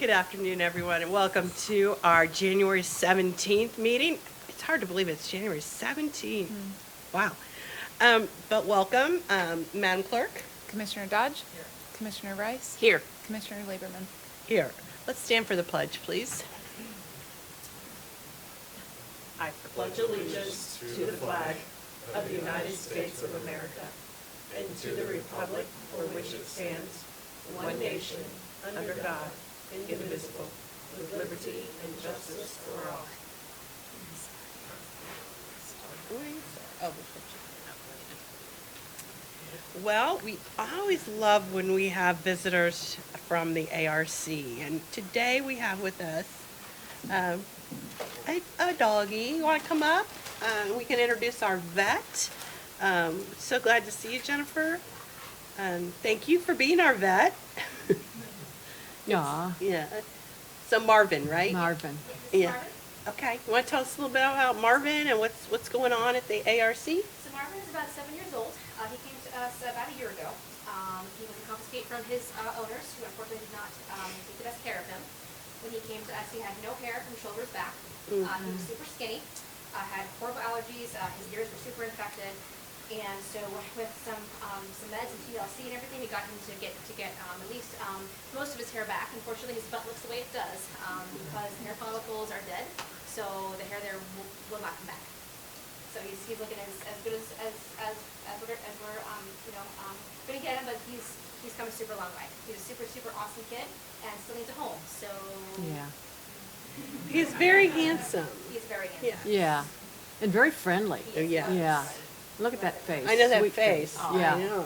Good afternoon, everyone, and welcome to our January 17th meeting. It's hard to believe it's January 17th. Wow. But welcome, Madam Clerk. Commissioner Dodge? Here. Commissioner Rice? Here. Commissioner Lieberman? Here. Let's stand for the pledge, please. I pledge allegiance to the flag of the United States of America and to the republic for which it stands, one nation, under God, indivisible, with liberty and justice for all. Well, we always love when we have visitors from the ARC, and today we have with us a doggy. You want to come up? We can introduce our vet. So glad to see you, Jennifer. Thank you for being our vet. Yeah, Yeah. So Marvin, right? Marvin. Yeah. Okay. You want to tell us a little bit about Marvin and what's going on at the ARC? So Marvin is about 7 years old. He came to us about a year ago. He was confiscated from his owners, who unfortunately did not take the best care of him. When he came to us, he had no hair from shoulders back. He was super skinny, had horrible allergies. His ears were super infected. And so with some meds and TLC and everything, we got him to get at least most of his hair back. Unfortunately, his butt looks the way it does because the hair follicles are dead, so the hair there will not come back. So he's looking as good as we're going to get him, but he's come a super long way. He's a super awesome kid and still needs a home. So Yeah, He's very handsome. he's very handsome. yeah, and very friendly. Yeah. Yeah, look at that face. I know that Sweet face. Yeah. I know.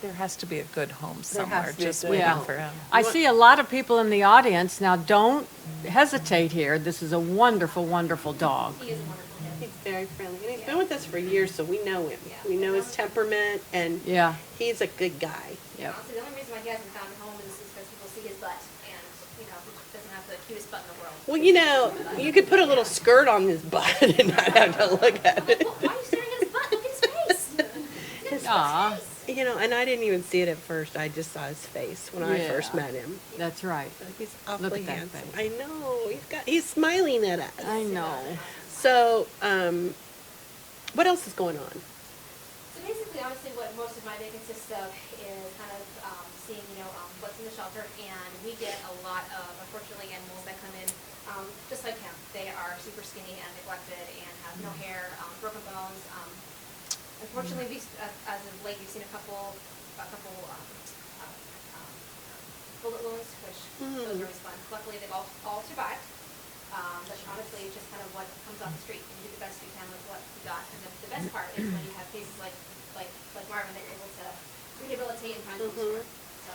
There has to be a good home There has somewhere to be a just good waiting home. for him. I see a lot of people in the audience. Now, don't hesitate here. This is a wonderful, wonderful dog. He is a wonderful kid. He's very friendly. And he's been with us for years, so we know him. Yeah. We know his temperament, and Yeah, he's a good guy. yep. Honestly, the only reason why he hasn't found a home is because people see his butt, and he doesn't have the cutest butt in the world. Well, you could put a little skirt on his butt and not have to look at it. Why are you staring at his butt? Look at his face. Aw, And I didn't even see it at first. I just saw his face when I first Yeah. met him. that's right. He's awfully at that handsome. face. I know. He's smiling at us. I know. So, what else is going on? So basically, honestly, what most of my day consists of is kind of seeing, what's in the shelter, and we get a lot of, unfortunately, animals that come in just like him. They are super skinny and neglected and have no hair, broken bones. Unfortunately, as of late, we've seen a couple bullet wounds, which those are always fun. Luckily, they've all survived. But honestly, it's just kind of what comes off the street, and you do the best you can with what you got. And the best part is when you have cases like Marvin that you're able to rehabilitate and find homes for. So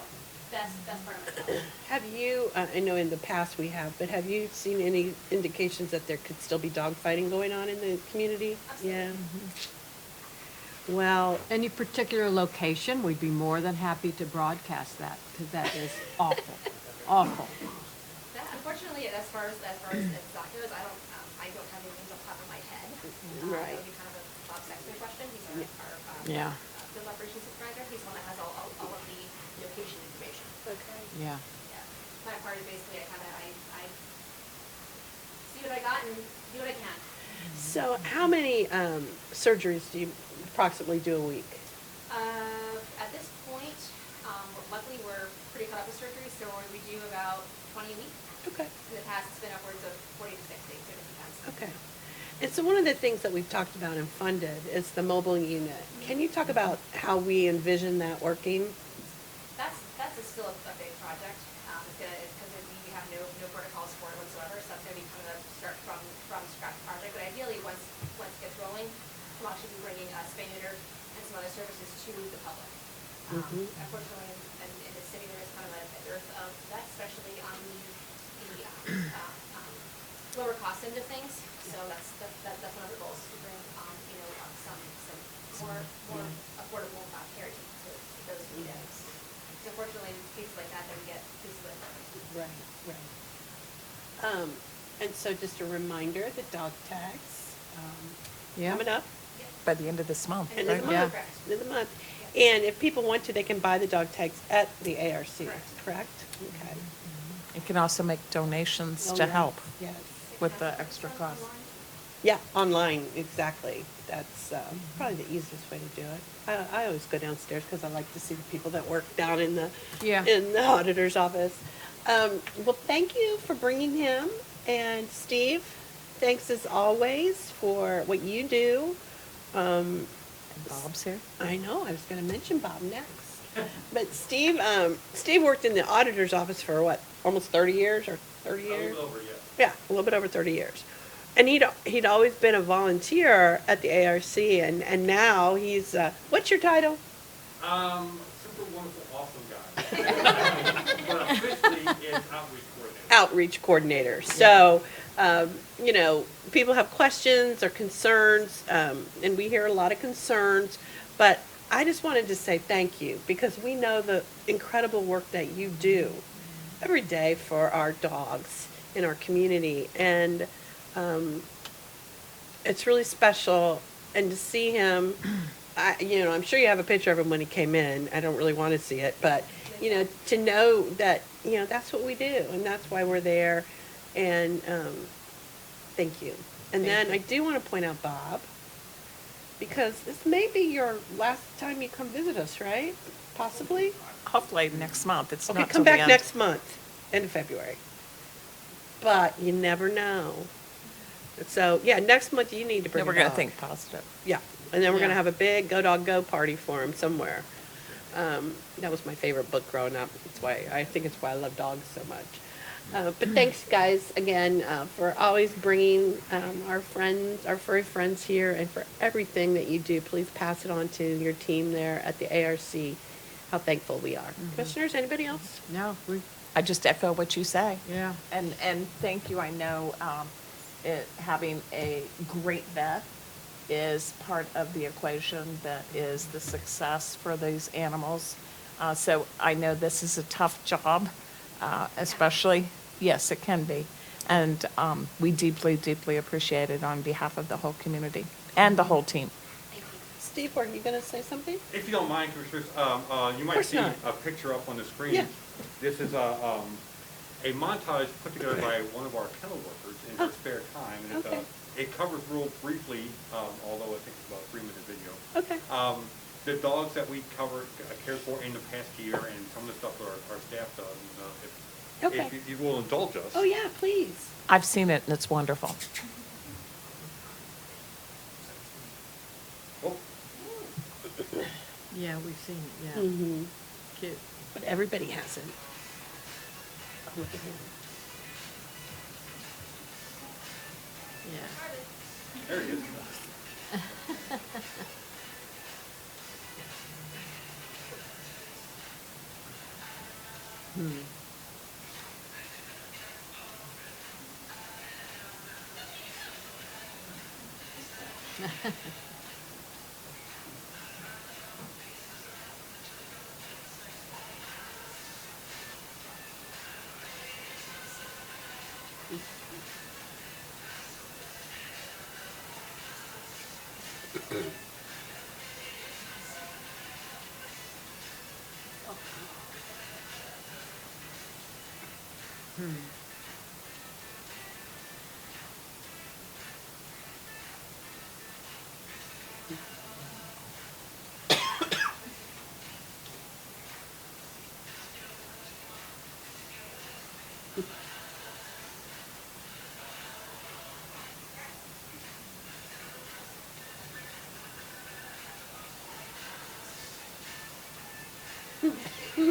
best part of my job. Have you, I know in the past we have, but have you seen any indications that there could still be dog fighting going on in the community? Absolutely. Yeah. Well, Any particular location, we'd be more than happy to broadcast that, because that is awful, awful. That, unfortunately, as far as that goes, I don't have any names off the top of my head. Right. That would be kind of a Bob Sexton question. He's our Yeah. field operations supervisor. He's the one that has all of the location information. okay. Yeah, Yeah. My part is basically I see what I got and do what I can. So how many surgeries do you approximately do a week? At this point, luckily we're pretty caught up with surgery, so we do about 20 a week. Okay. In the past, it's been upwards of 40 to 60, so it depends. Okay. And so one of the things that we've talked about and funded is the mobile unit. Can you talk about how we envision that working? That's still a big project. Because we have no protocols for it whatsoever, so that's going to be kind of a start from scratch project. But ideally, once it gets rolling, we'll actually be bringing spay neuter and some other services to the public. Unfortunately, in the city, there is kind of a dearth of that, especially on the lower cost end of things. So that's one of the goals, to bring some more affordable care to those who need it. So unfortunately, in cases like that, we get cases like that. Right. And so just a reminder, the dog tags yeah. coming up By the end of this month, And right? this Yeah. month, correct. in the month. And if people want to, they can buy the dog tags at the ARC, Correct. correct? Okay. You can also make donations Oh, to yeah. help Yes. with the extra cost. Yeah, online, exactly. That's probably the easiest way to do it. I always go downstairs because I like to see the people that work down in the Yeah. auditor's office. Well, thank you for bringing him, and Steve, thanks as always for what you do. And Bob's here. I know, I was going to mention Bob next. But Steve worked in the auditor's office for what, almost 30 years or 30 years? A little over, yes. Yeah, a little bit over 30 years. And he'd always been a volunteer at the ARC, and now he's, what's your title? Super wonderful, awesome guy. But officially is outreach coordinator. Outreach coordinator. So, you know, people have questions or concerns, and we hear a lot of concerns, but I just wanted to say thank you because we know the incredible work that you do every day for our dogs in our community. And it's really special. And to see him, I'm sure you have a picture of him when he came in. I don't really want to see it, but, to know that, that's what we do and that's why we're there. And thank you. And then I do want to point out Bob, because this may be your last time you come visit us, right? Possibly? Hopefully next month. It's Okay, not come till the back end. next month, end of February. But you never know. So, yeah, next month you need to bring Then a we're going to dog. think positive. Yeah, and then we're going to Yeah. have a big Go Dog Go party for him somewhere. That was my favorite book growing up. I think it's why I love dogs so much. But thanks, guys, again, for always bringing our friends, our furry friends here, and for everything that you do. Please pass it on to your team there at the ARC, how thankful we are. Commissioners, anybody else? No, I just echo what you say. yeah. And thank you. I know having a great vet is part of the equation that is the success for these animals. So I know this is a tough job, especially, yes, it can be. And we deeply, deeply appreciate it on behalf of the whole community and the whole team. Thank you. Steve, were you going to say something? If you don't mind, Commissioners, you might course see not. a picture up on the screen. Yeah. This is a montage put together by one of our kennel workers in her spare time. And Okay. it covers real briefly, although I think it's about a 3-minute video. Okay. The dogs that we cared for in the past year and some of the stuff that our staff does. And, Okay. if you will indulge us. Oh, yeah, please. I've seen it and it's wonderful. Oh, Yeah, we've seen it, yeah. Mm-hmm. Cute. But everybody hasn't. Oh, look at him. Yeah. there he is.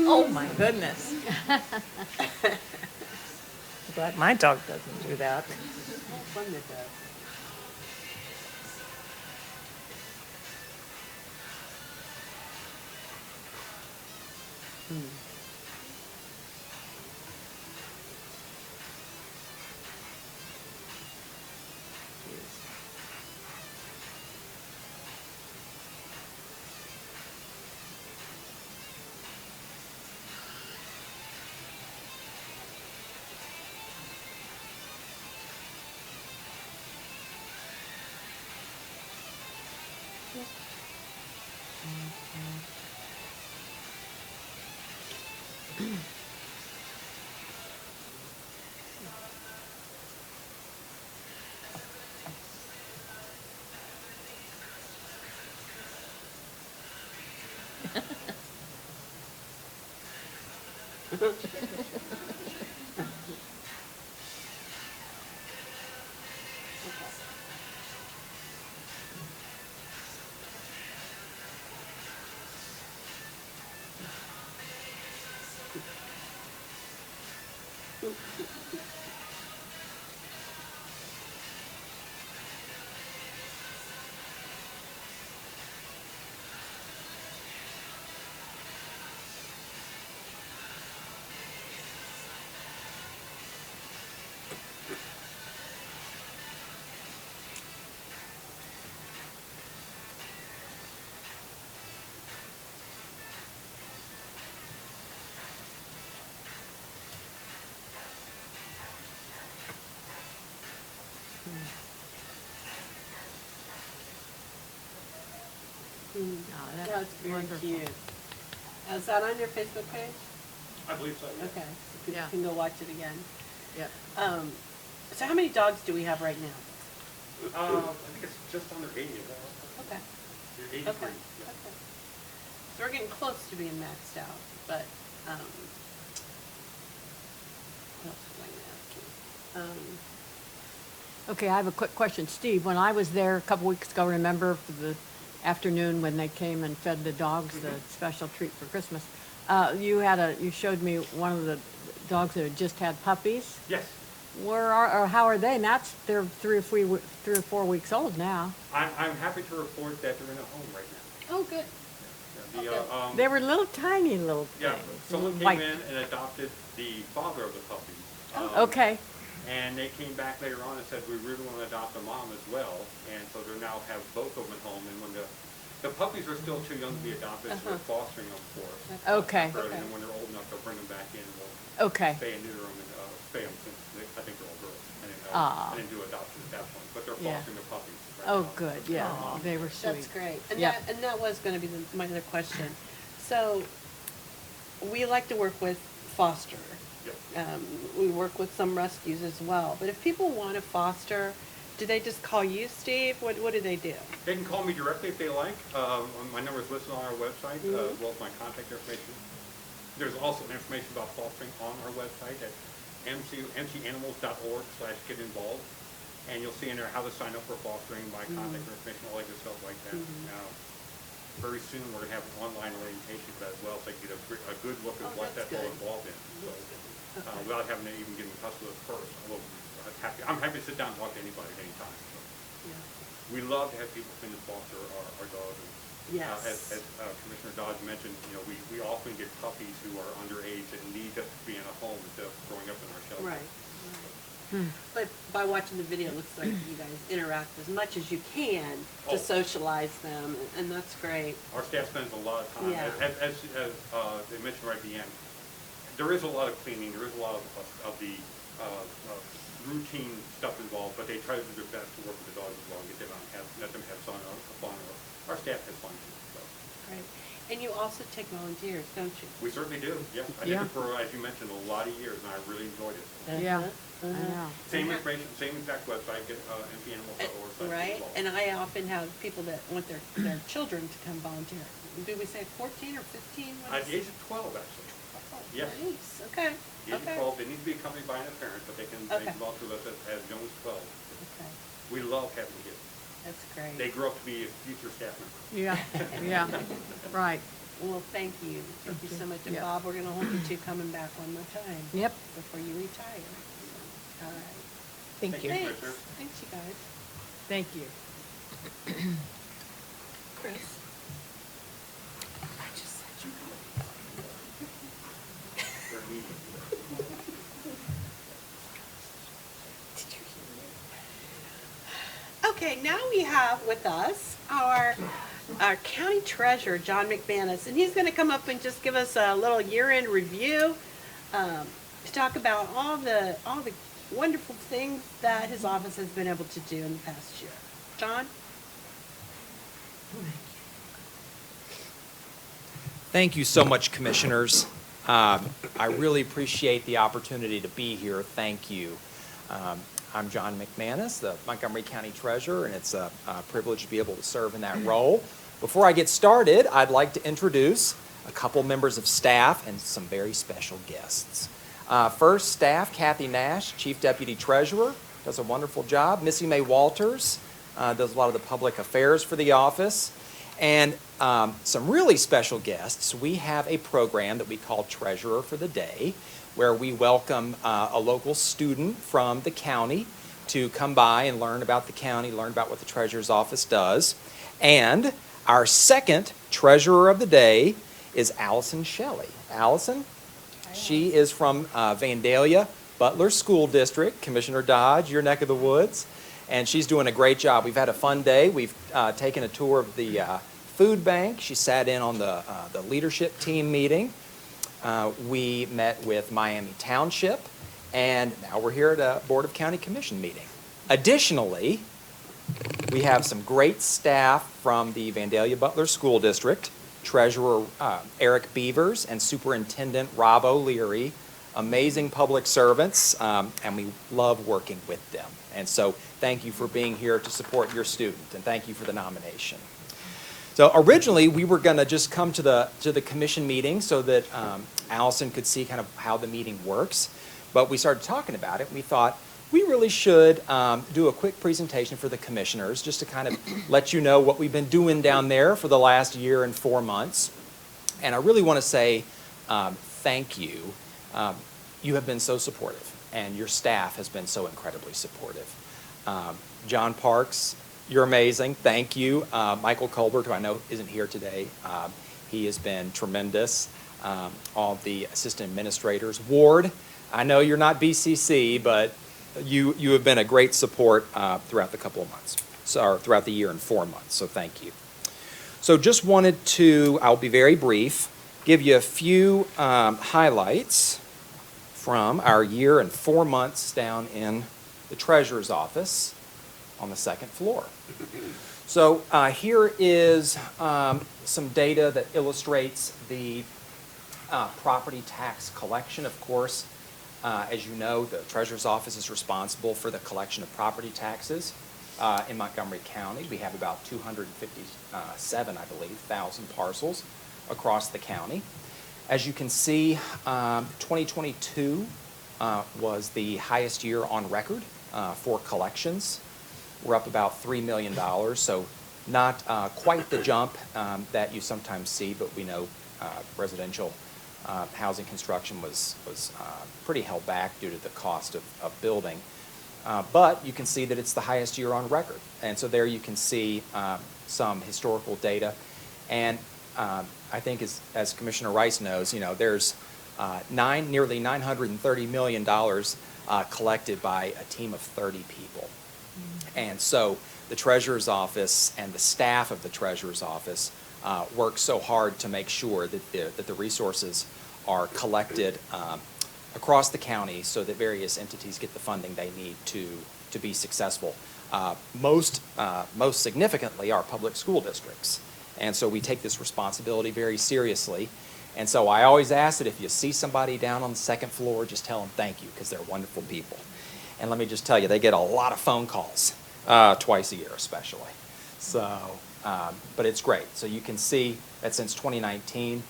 Oh, my goodness. Glad my dog doesn't do that. Fun that does. Oh, That's very wonderful. cute. Is that on your Facebook page? I believe so, yeah. Okay, so people Yeah. can go watch it again. Yep. So how many dogs do we have right now? I think it's just under 80, is that right? Okay. You're Okay. 83. Okay. Yeah. So we're getting close to being maxed out, but, what else was I gonna ask you? Okay, I have a quick question. Steve, when I was there a couple weeks ago, remember for the afternoon when they came and fed the dogs the special treat for Christmas, you showed me one of the dogs that had just had puppies. Yes. How are they? They're 3 or 4 weeks old now. I'm happy to report that they're in a home right now. Oh, good. Yeah, Okay. They were tiny little Yeah, things. someone came white. in and adopted the father of the puppies. Okay, And they came back later on and said, we really want to adopt a mom as well. And so they now have both of them at home. And when the puppies are still too young to be adopted, so we're fostering them for us. Okay. temporarily. And when they're old enough, they'll bring them back in and we'll okay. spay and neuter them and spay them since I think they're all girls. Ah. And then do adoption at that point. But they're Yeah. fostering the puppies right Oh, now. good, yeah, they were sweet. That's great. And Yep. that was gonna be my other question. So, we like to work with foster. Yep. We work with some rescues as well. But if people wanna foster, do they just call you, Steve? What do they do? They can call me directly if they like. My number is listed on our website, as well as my contact information. There's also information about fostering on our website at mcanimals.org/get involved. And you'll see in there how to sign up for fostering, my contact information, all that good stuff like that. Now, very soon, we're gonna have an online orientation for that as well, so you get a good look at Oh, what that's that's all good. involved in. So, without having to even get in touch with us first, I'm happy to sit down and talk to anybody at any time. So. We love to have people come to foster our dogs. And, Yes. as Commissioner Dodge mentioned, we often get puppies who are underage and need to be in a home instead of growing up in our shelter. Right. But by watching the video, it looks like you guys interact as much as you can to Oh. socialize them, and that's great. Our staff spends a lot of time, Yeah. as they mentioned right at the end, there is a lot of cleaning, there is a lot of the routine stuff involved, but they try to do their best to work with the dogs as well and get them out and let them have fun. Our staff has fun too, so. Great. And you also take volunteers, don't you? We certainly do, yeah. I did Yeah. it for, as you mentioned, a lot of years, and I really enjoyed it. Yeah, Uh-huh. I know. Same information, same exact website, get mpanimals.org. Right, and I often have people that want their children to come volunteer. Do we say 14 or 15? What At is the it? age of 12, actually. Oh, yes. Nice, okay, The age of okay. 12, they need to be accompanied by a parent, but they can Okay. volunteer with us as young as 12. Okay, We love having kids. that's great. They grow up to be a future staff member. Yeah, yeah, right. Well, thank you. Thank you so much. And Yep. Bob, we're gonna hold you two coming back one more time. Yep. Before you retire. So, all right. Thank you. Thanks. Commissioner. Thanks, you guys. Thank you. Chris? They're needy. Okay, now we have with us our county treasurer, John McManus, and he's gonna come up and just give us a little year-end review, to talk about all the wonderful things that his office has been able to do in the past year. John? Thank you so much, Commissioners. I really appreciate the opportunity to be here. Thank you. I'm John McManus, the Montgomery County Treasurer, and it's a privilege to be able to serve in that role. Before I get started, I'd like to introduce a couple members of staff, and some very special guests. First, staff, Kathy Nash, Chief Deputy Treasurer, does a wonderful job. Missy Mae Walters does a lot of the public affairs for the office. And some really special guests. We have a program that we call Treasurer for the Day, where we welcome a local student from the county to come by and learn about the county, learn about what the Treasurer's office does. And our second Treasurer of the Day is Allison Shelley. Allison, she is from Vandalia Butler School District, Commissioner Dodge, your neck of the woods, and she's doing a great job. We've had a fun day. We've taken a tour of the food bank. She sat in on the leadership team meeting. We met with Miami Township, and now we're here at a Board of County Commission meeting. Additionally, we have some great staff from the Vandalia Butler School District, Treasurer Eric Beavers and Superintendent Rob O'Leary, amazing public servants, and we love working with them. And so thank you for being here to support your student, and thank you for the nomination. So originally, we were going to just come to the commission meeting so that Allison could see kind of how the meeting works. But we started talking about it, and we thought we really should do a quick presentation for the commissioners just to kind of let you know what we've been doing down there for the last year and 4 months. And I really want to say thank you. You have been so supportive, and your staff has been so incredibly supportive. John Parks, you're amazing. Thank you. Michael Colbert, who I know isn't here today, he has been tremendous. All the assistant administrators. Ward, I know you're not BCC, but you have been a great support throughout the couple of months, or throughout the year and 4 months, so thank you. So just wanted to, I'll be very brief, give you a few highlights from our year and 4 months down in the Treasurer's office on the second floor. So here is some data that illustrates the property tax collection. Of course, as you know, the Treasurer's office is responsible for the collection of property taxes in Montgomery County. We have about 257, I believe, thousand parcels across the county. As you can see, 2022 was the highest year on record for collections. We're up about $3 million, so not quite the jump that you sometimes see, but we know residential housing construction was pretty held back due to the cost of building. But you can see that it's the highest year on record. And so there you can see some historical data. And I think as Commissioner Rice knows, you know, there's nearly $930 million collected by a team of 30 people. And so the Treasurer's office and the staff of the Treasurer's office work so hard to make sure that the resources are collected across the county so that various entities get the funding they need to be successful. Most significantly, our public school districts. And so we take this responsibility very seriously. And so I always ask that if you see somebody down on the second floor, just tell them thank you, because they're wonderful people. And let me just tell you, they get a lot of phone calls, twice a year especially. So, but it's great. So you can see that since 2019,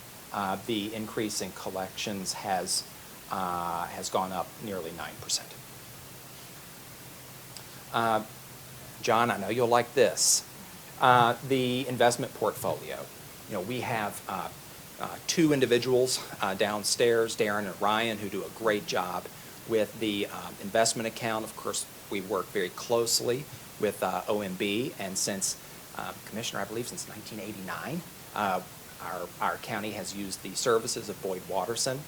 the increase in collections has gone up nearly 9%. John, I know you'll like this. The investment portfolio. You know, we have two individuals downstairs, Darren and Ryan, who do a great job with the investment account. Of course, we work very closely with OMB, and since, Commissioner, I believe since 1989, our county has used the services of Boyd Watterson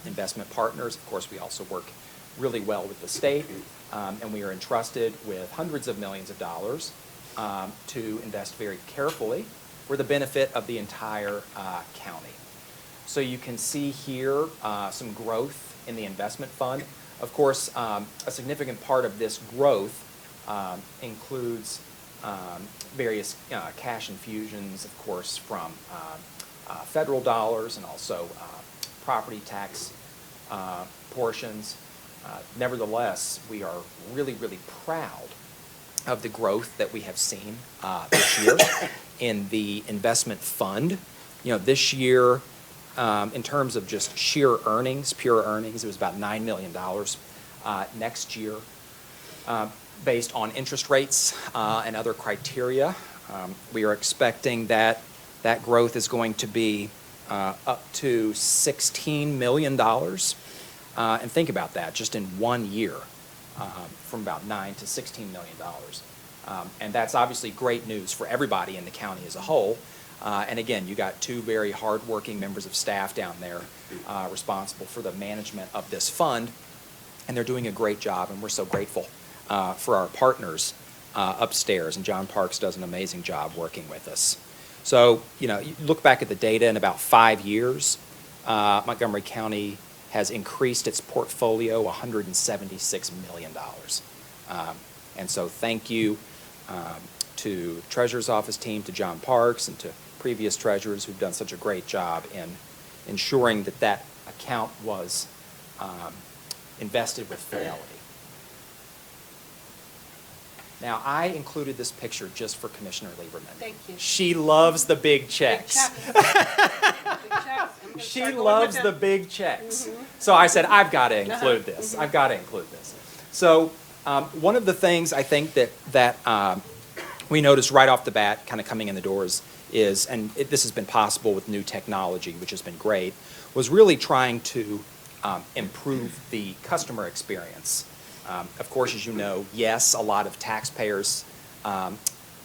Investment Partners. Of course, we also work really well with the state, and we are entrusted with hundreds of millions of dollars to invest very carefully for the benefit of the entire county. So you can see here some growth in the investment fund. Of course, a significant part of this growth includes various cash infusions, of course, from federal dollars and also property tax portions. Nevertheless, we are really, really proud of the growth that we have seen this year in the investment fund. This year, in terms of just sheer earnings, pure earnings, it was about $9 million. Next year, based on interest rates and other criteria, we are expecting that that growth is going to be up to $16 million. And think about that, just in 1 year, from about $9 to $16 million. And that's obviously great news for everybody in the county as a whole. And again, you got two very hardworking members of staff down there responsible for the management of this fund, and they're doing a great job, and we're so grateful for our partners upstairs, and John Parks does an amazing job working with us. So, you look back at the data, in about 5 years, Montgomery County has increased its portfolio $176 million. And so thank you to the Treasurer's Office team, to John Parks, and to previous treasurers who've done such a great job in ensuring that that account was invested with fidelity. Now, I included this picture just for Commissioner Lieberman. Thank you. She loves the big checks. Big She loves the big checks. So I said, I've got to include this. I've got to include this. So one of the things I think that we noticed right off the bat, kind of coming in the doors, is, and this has been possible with new technology, which has been great, was really trying to improve the customer experience. Of course, as you know, yes, a lot of taxpayers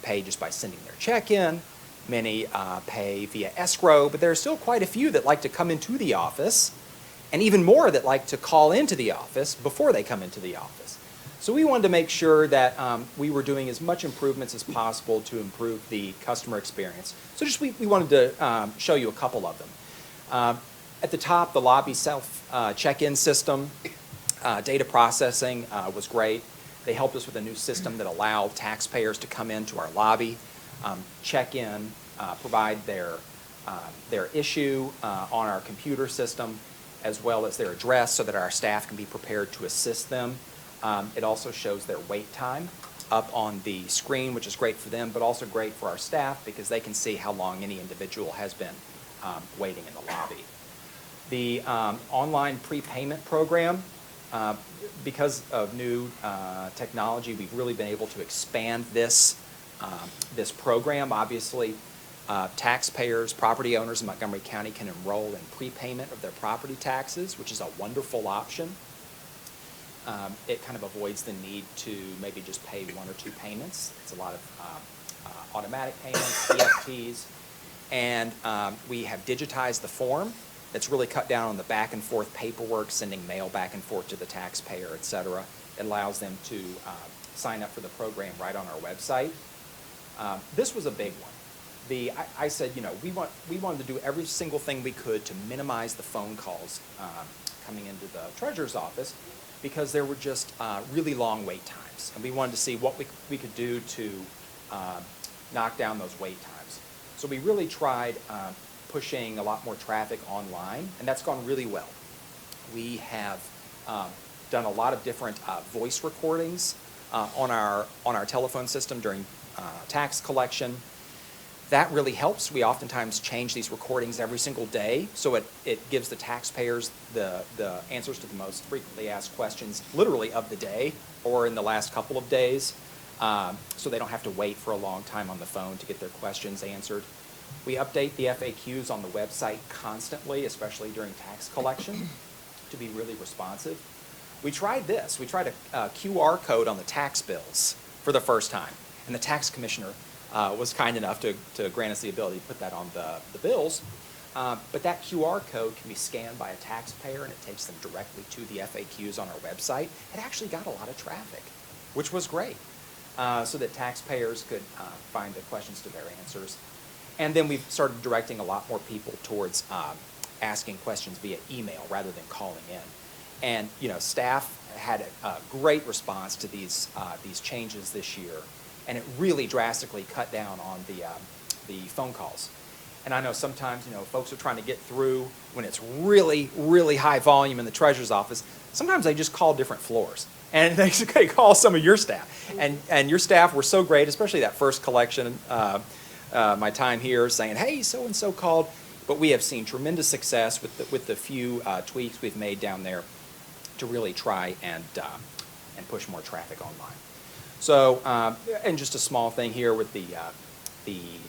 pay just by sending their check in. Many pay via escrow, but there are still quite a few that like to come into the office, and even more that like to call into the office before they come into the office. So we wanted to make sure that we were doing as much improvements as possible to improve the customer experience. So just we wanted to show you a couple of them. At the top, the lobby self check-in system, data processing was great. They helped us with a new system that allowed taxpayers to come into our lobby, check in, provide their issue on our computer system, as well as their address, so that our staff can be prepared to assist them. It also shows their wait time up on the screen, which is great for them, but also great for our staff because they can see how long any individual has been waiting in the lobby. The online prepayment program, because of new technology, we've really been able to expand this program. Obviously, taxpayers, property owners in Montgomery County can enroll in prepayment of their property taxes, which is a wonderful option. It kind of avoids the need to maybe just pay 1 or 2 payments. It's a lot of automatic payments, EFTs, and we have digitized the form. That's really cut down on the back and forth paperwork, sending mail back and forth to the taxpayer, et cetera. It allows them to sign up for the program right on our website. This was a big one. I said, we wanted to do every single thing we could to minimize the phone calls coming into the treasurer's office, because there were just really long wait times, and we wanted to see what we could do to knock down those wait times. So we really tried pushing a lot more traffic online, and that's gone really well. We have done a lot of different voice recordings on our telephone system during tax collection. That really helps. We oftentimes change these recordings every single day, so it gives the taxpayers the answers to the most frequently asked questions, literally of the day or in the last couple of days, so they don't have to wait for a long time on the phone to get their questions answered. We update the FAQs on the website constantly, especially during tax collection, to be really responsive. We tried this. We tried a QR code on the tax bills for the first time, and the tax commissioner was kind enough to grant us the ability to put that on the bills. But that QR code can be scanned by a taxpayer, and it takes them directly to the FAQs on our website. It actually got a lot of traffic, which was great, so that taxpayers could find the questions to their answers. And then we've started directing a lot more people towards asking questions via email rather than calling in. And staff had a great response to these changes this year, and it really drastically cut down on the phone calls. And I know sometimes folks are trying to get through when it's really, really high volume in the treasurer's office. Sometimes they just call different floors, and they call some of your staff. And your staff were so great, especially that first collection. My time here saying, hey, so-and-so called. But we have seen tremendous success with the few tweaks we've made down there to really try and push more traffic online. So, and just a small thing here with the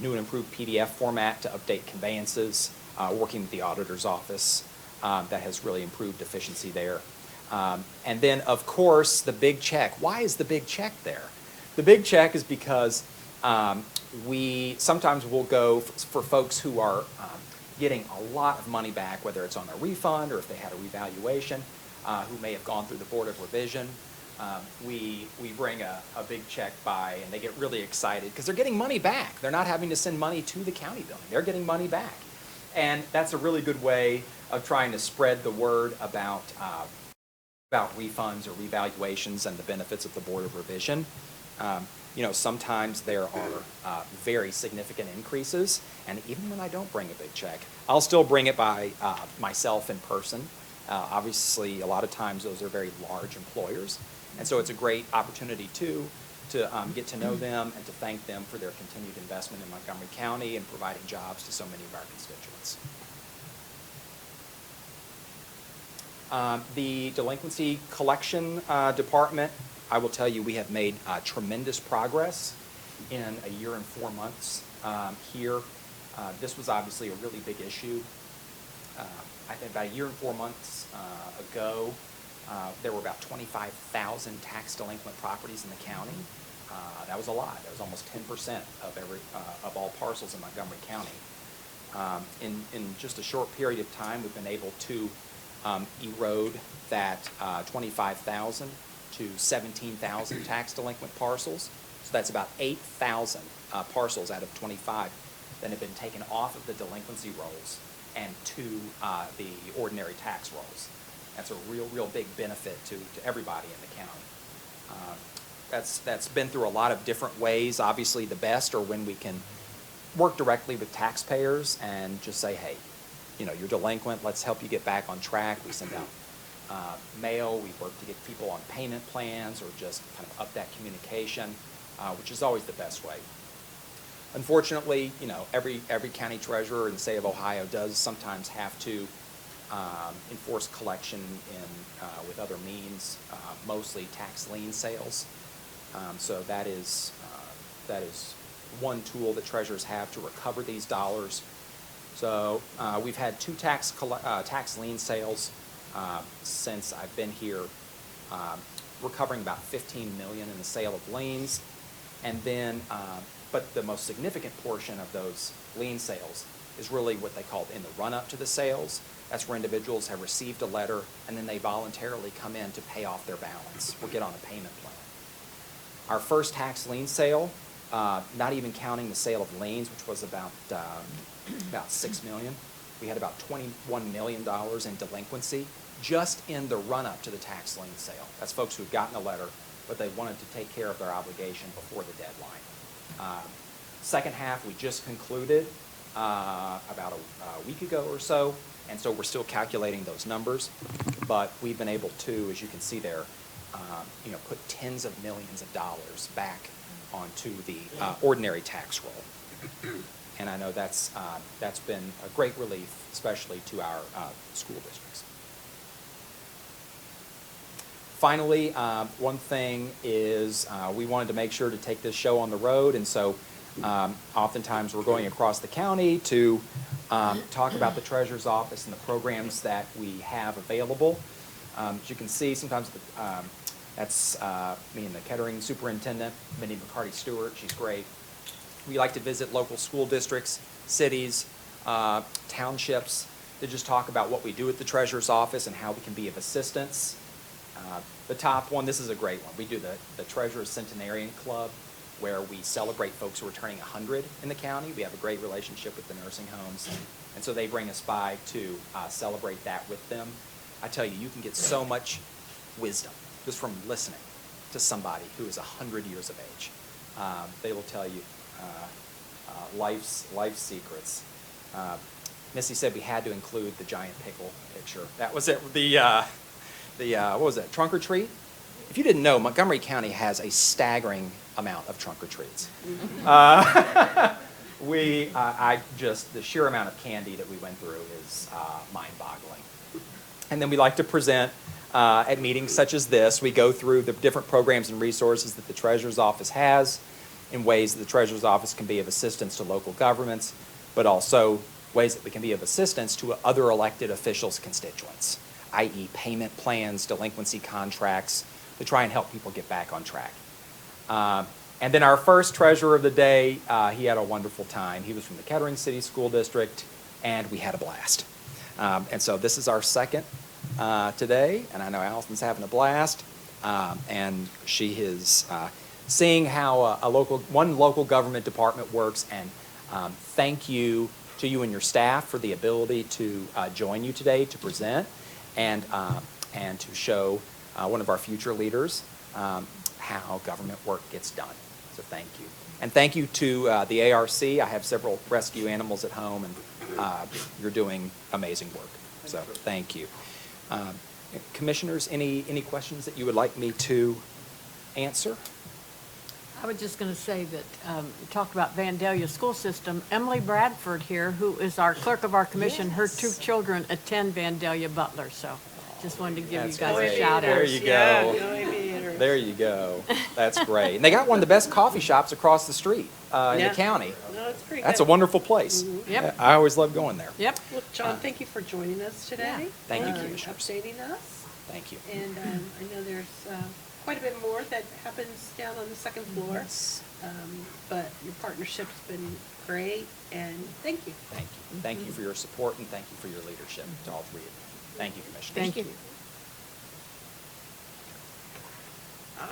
new and improved PDF format to update conveyances, working with the auditor's office, that has really improved efficiency there. And then, of course, the big check. Why is the big check there? The big check is because we sometimes will go for folks who are getting a lot of money back, whether it's on a refund or if they had a revaluation, who may have gone through the Board of Revision. We bring a big check by, and they get really excited because they're getting money back. They're not having to send money to the county building. They're getting money back. And that's a really good way of trying to spread the word about refunds or revaluations and the benefits of the Board of Revision. You know, sometimes there are very significant increases, and even when I don't bring a big check, I'll still bring it by myself in person. Obviously, a lot of times those are very large employers, and so it's a great opportunity too to get to know them and to thank them for their continued investment in Montgomery County and providing jobs to so many of our constituents. The delinquency collection department, I will tell you, we have made tremendous progress in a year and 4 months here. This was obviously a really big issue. I think about a year and 4 months ago, there were about 25,000 tax delinquent properties in the county. That was a lot. That was almost 10% of all parcels in Montgomery County. In just a short period of time, we've been able to erode that 25,000 to 17,000 tax delinquent parcels. So that's about 8,000 parcels out of 25 that have been taken off of the delinquency rolls and to the ordinary tax rolls. That's a real big benefit to everybody in the county. That's been through a lot of different ways. Obviously, the best are when we can work directly with taxpayers and just say, hey, you know, you're delinquent, let's help you get back on track. We send out mail, we work to get people on payment plans or just kind of up that communication, which is always the best way. Unfortunately, you know, every county treasurer in the state of Ohio does sometimes have to enforce collection with other means, mostly tax lien sales. So that is one tool that treasurers have to recover these dollars. So we've had 2 tax lien sales since I've been here, recovering about $15 million in the sale of liens, and then but the most significant portion of those lien sales is really what they call in the run-up to the sales. That's where individuals have received a letter and then they voluntarily come in to pay off their balance or get on a payment plan. Our first tax lien sale, not even counting the sale of liens, which was about $6 million, we had about $21 million in delinquency just in the run-up to the tax lien sale. That's folks who've gotten a letter, but they wanted to take care of their obligation before the deadline. Second half, we just concluded about a week ago or so, and so we're still calculating those numbers, but we've been able to, as you can see there, you know, put tens of millions of dollars back onto the ordinary tax roll. And I know that's been a great relief, especially to our school districts. Finally, one thing is we wanted to make sure to take this show on the road, and so oftentimes we're going across the county to talk about the Treasurer's Office and the programs that we have available. As you can see, sometimes that's me and the Kettering Superintendent, Minnie McCarty-Stewart. She's great. We like to visit local school districts, cities, townships, to just talk about what we do at the Treasurer's Office and how we can be of assistance. The top one, this is a great one. We do the Treasurer's Centenarian Club, where we celebrate folks who are turning 100 in the county. We have a great relationship with the nursing homes, and so they bring us by to celebrate that with them. I tell you, you can get so much wisdom just from listening to somebody who is 100 years of age. They will tell you life's secrets. Missy said we had to include the giant pickle picture. That was it. What was that, trunk or treat? If you didn't know, Montgomery County has a staggering amount of trunk or treats. the sheer amount of candy that we went through is mind-boggling. And then we like to present at meetings such as this. We go through the different programs and resources that the Treasurer's Office has in ways that the Treasurer's Office can be of assistance to local governments, but also ways that we can be of assistance to other elected officials' constituents, i.e. payment plans, delinquency contracts, to try and help people get back on track. And then our first treasurer of the day, he had a wonderful time. He was from the Kettering City School District, and we had a blast. And so this is our second today, and I know Allison's having a blast. And she is seeing how one local government department works, and thank you to you and your staff for the ability to join you today to present and to show one of our future leaders how government work gets done. So thank you. And thank you to the ARC. I have several rescue animals at home, and you're doing amazing work. So thank you. Commissioners, any questions that you would like me to answer? I was just going to say that you talked about Vandalia School System. Emily Bradford here, who is our clerk of our commission, her two children attend Vandalia Butler. So just wanted to give That's you guys great. a shout There out. you go. Yeah, There you go. That's great. And they got one of the best coffee shops across the street in the county. No, it's pretty That's a good. wonderful place. Yep. I always love going there. Yep. Well, John, thank you for joining us today. Thank you, Commissioners. Updating us. Thank you. And I know there's quite a bit more that happens down on the second floor. Yes. But your partnership's been great, and thank you. Thank you. Thank you for your support, and thank you for your leadership to all three of you. Thank you, Commissioners. Thank you.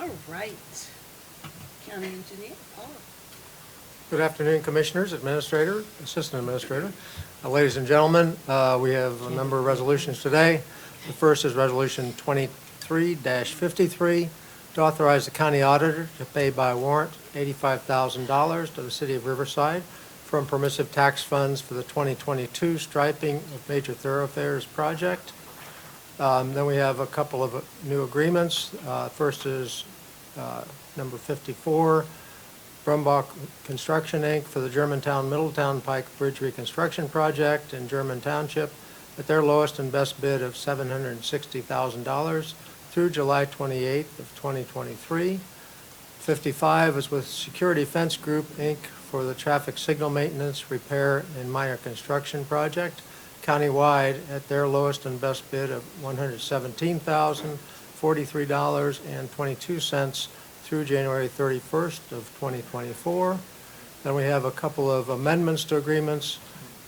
All right. County Engineer, Paul. Good afternoon, Commissioners, Administrator, Assistant Administrator. Ladies and gentlemen, we have a number of resolutions today. The first is Resolution 23-53 to authorize the county auditor to pay by warrant $85,000 to the City of Riverside from permissive tax funds for the 2022 striping of major thoroughfares project. Then we have a couple of new agreements. First is number 54, Brumbach Construction, Inc. for the Germantown-Middletown Pike Bridge Reconstruction Project in German Township at their lowest and best bid of $760,000 through July 28th of 2023. 55 is with Security Fence Group, Inc. for the traffic signal maintenance, repair, and minor construction project countywide at their lowest and best bid of $117,043.22 through January 31st of 2024. Then we have a couple of amendments to agreements.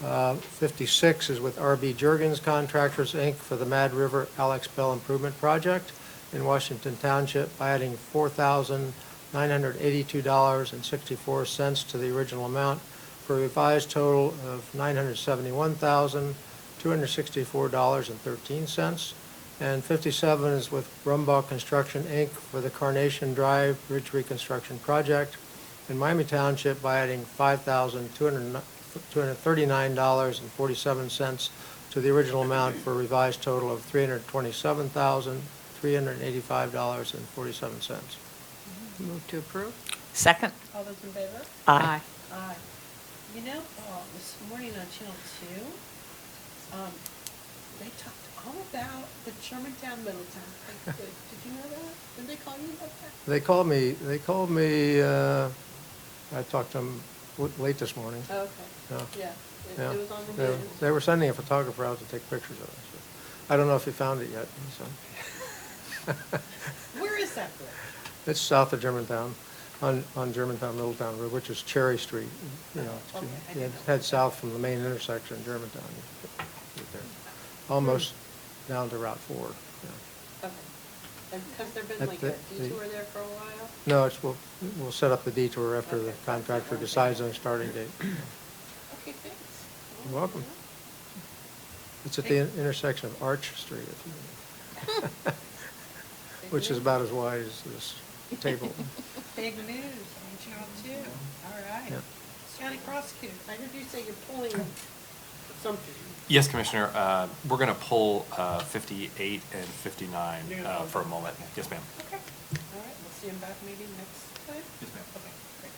56 is with R.B. Juergens Contractors, Inc. for the Mad River Alex Bell Improvement Project in Washington Township by adding $4,982.64 to the original amount for a revised total of $971,264.13. And 57 is with Brumbach Construction, Inc. for the Carnation Drive Bridge Reconstruction Project in Miami Township by adding $5,239.47 to the original amount for a revised total of $327,385.47. Move to approve. Second? All those in favor? Aye. Aye. You know, this morning on Channel 2, they talked all about the Germantown, Middletown. Did you know that? Did they call you about that? They called me, I talked to them late this morning. Oh, okay. Yeah. Yeah, it was on the Yeah. news. They were sending a photographer out to take pictures of it. So I don't know if he found it yet, so. Where is that bridge? It's south of Germantown, on Germantown, Middletown Road, which is Cherry Street. You know, Okay, I you didn't head south from the main intersection in Germantown. You get there. Almost down to Route 4. Yeah. Okay. Has there been At like the- a detour there for a while? No, we'll set up the detour after the Okay. contractor decides on a starting date. Okay, thanks. You're welcome. It's at the intersection of Arch Street, if you will, which is about as wide as this table. Big news on Channel 2. All right. Yeah. County Prosecutor, I heard you say you're pulling something. Yes, Commissioner. We're going to pull 58 and 59 You're gonna pull for a them. moment. Yes, ma'am. Okay. All right, we'll see him back maybe next time? Yes, ma'am. Okay, great.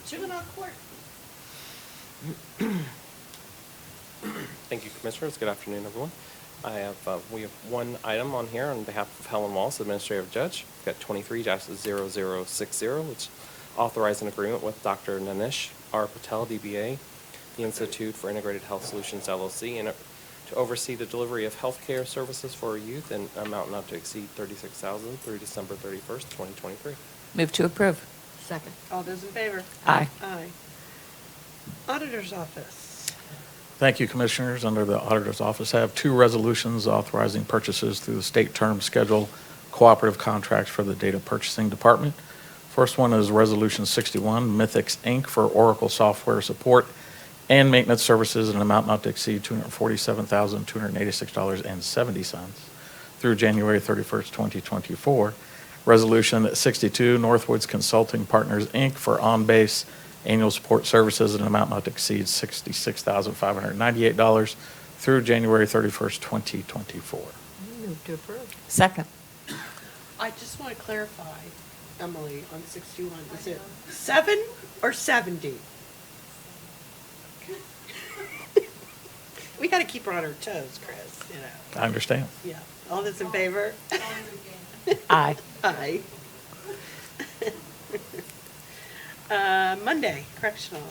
Juvenile court Thank you, Commissioners. Good afternoon, everyone. We have one item on here on behalf of Helen Walsh, Administrative Judge. We've got 23-0060, which authorized an agreement with Dr. Nanish R. Patel, DBA, the Institute for Integrated Health Solutions, LLC, and to oversee the delivery of healthcare services for youth in an amount not to exceed $36,000 through December 31st, 2023. Move to approve. Second. All those in favor? Aye. Aye. Auditor's Office. Thank you, Commissioners. Under the Auditor's Office, I have two resolutions authorizing purchases through the State Term Schedule cooperative contracts for the Data Purchasing Department. First one is Resolution 61, Mythix, Inc. for Oracle software support and maintenance services in an amount not to exceed $247,286.70 through January 31st, 2024. Resolution 62, Northwoods Consulting Partners, Inc. for on-base annual support services in an amount not to exceed $66,598 through January 31st, 2024. Move to approve. Second. I just want to clarify, Emily, on 61, is it 7 or 70? We got to keep her on her toes, Chris, you know. I understand. Yeah. All those in favor? Aye. Aye. Monday, correctional.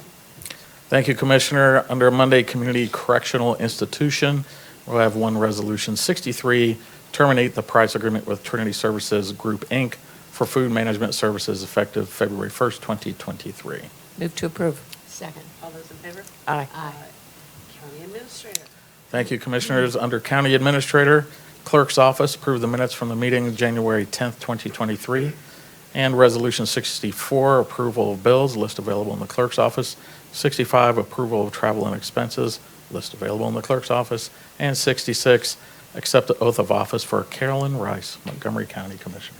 Thank you, Commissioner. Under Monday Community Correctional Institution, we'll have one resolution, 63, terminate the price agreement with Trinity Services Group, Inc. for food management services effective February 1st, 2023. Move to approve. Second. All those in favor? Aye. County Administrator. Thank you, Commissioners. Under County Administrator, Clerk's Office, approve the minutes from the meeting January 10th, 2023. And Resolution 64, approval of bills, list available in the Clerk's Office. 65, approval of travel and expenses, list available in the Clerk's Office. And 66, accept the oath of office for Carolyn Rice, Montgomery County Commissioner.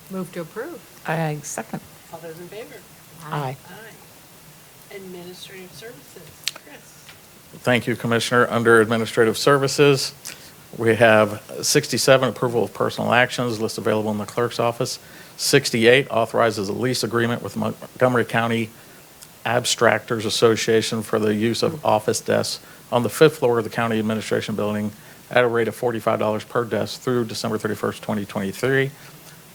Move to approve. Aye. Second. All those in favor? Aye. Aye. Administrative Services, Chris. Thank you, Commissioner. Under Administrative Services, we have 67, approval of personal actions, list available in the Clerk's Office. 68, authorizes a lease agreement with Montgomery County Abstractors Association for the use of office desks on the 5th floor of the County Administration Building at a rate of $45 per desk through December 31st, 2023,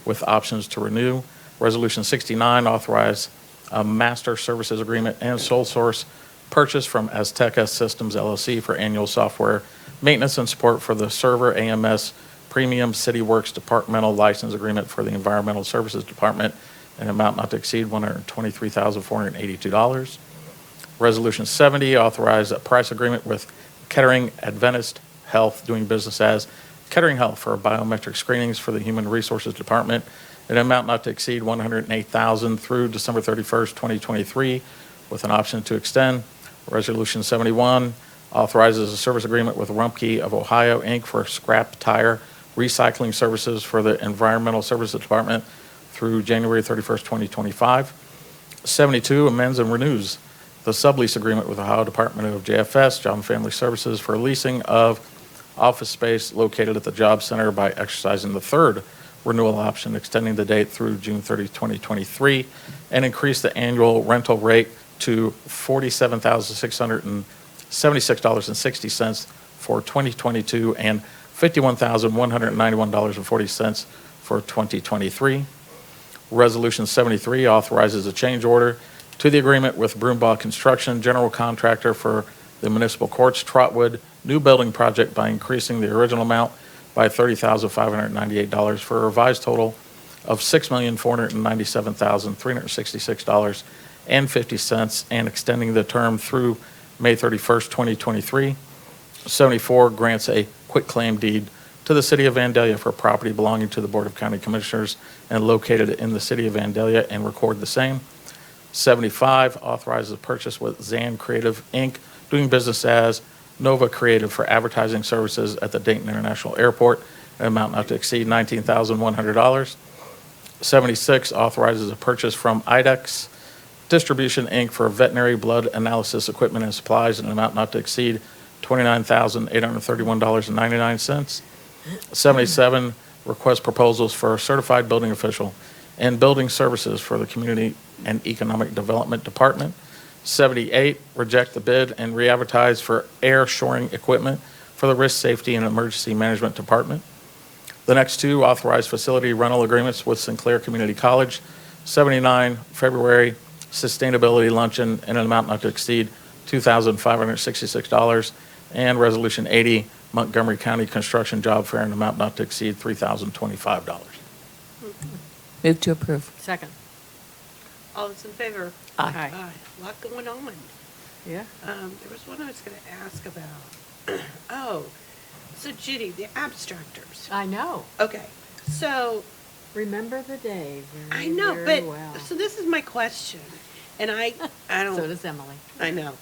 with options to renew. Resolution 69, authorize a master services agreement and sole source purchase from Azteca Systems LLC for annual software maintenance and support for the server AMS Premium CityWorks Departmental License Agreement for the Environmental Services Department in an amount not to exceed $123,482. Resolution 70, authorize a price agreement with Kettering Adventist Health, doing business as Kettering Health, for biometric screenings for the Human Resources Department in an amount not to exceed $108,000 through December 31st, 2023, with an option to extend. Resolution 71, authorizes a service agreement with Rumpke of Ohio, Inc. for scrap tire recycling services for the Environmental Services Department through January 31st, 2025. 72, amends and renews the sublease agreement with Ohio Department of JFS, Job and Family Services, for leasing of office space located at the Job Center by exercising the third renewal option, extending the date through June 30, 2023, and increase the annual rental rate to $47,676.60 for 2022 and $51,191.40 for 2023. Resolution 73 authorizes a change order to the agreement with Broombaugh Construction, general contractor for the Municipal Courts Trotwood new building project, by increasing the original amount by $30,598 for a revised total of $6,497,366.50 and extending the term through May 31st, 2023. 74, grants a quitclaim deed to the City of Vandalia for property belonging to the Board of County Commissioners and located in the City of Vandalia, and record the same. 75, authorizes a purchase with Zan Creative, Inc., doing business as Nova Creative, for advertising services at the Dayton International Airport, an amount not to exceed $19,100. 76, authorizes a purchase from IDEX Distribution, Inc. for veterinary blood analysis equipment and supplies in an amount not to exceed $29,831.99. 77, request proposals for a certified building official and building services for the Community and Economic Development Department. 78, reject the bid and re-advertise for air shoring equipment for the Risk Safety and Emergency Management Department. The next two, authorize facility rental agreements with Sinclair Community College. 79, February, sustainability luncheon in an amount not to exceed $2,566. And Resolution 80, Montgomery County Construction Job Fair in an amount not to exceed $3,025. Move to approve. Second. All those in favor? Aye. A lot going on. Yeah. There was one I was going to ask about. Oh, so Judy, the abstractors. I know. Okay, so Remember the day very, I know, very but, well. so this is my question. And I don't. So does Emily. I know.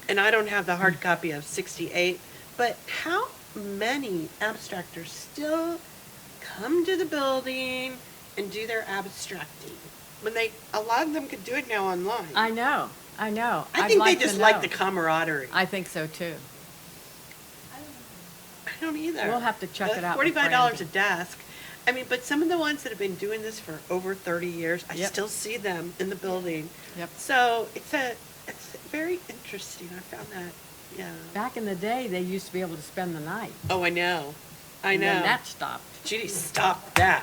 And I don't have the hard copy of 68, but how many abstractors still come to the building and do their abstracting? When a lot of them could do it now online. I know. I I'd think like they to just like know. the camaraderie. I think so too. I don't either. We'll have to check it out with $45 a Brandon. desk. I mean, but some of the ones that have been doing this for over 30 years, I Yep. still see them in the building. Yep. So it's very interesting. I found that, yeah. Back in the day, they used to be able to spend the night. Oh, I know. I And know. then that stopped. Judy, stop that.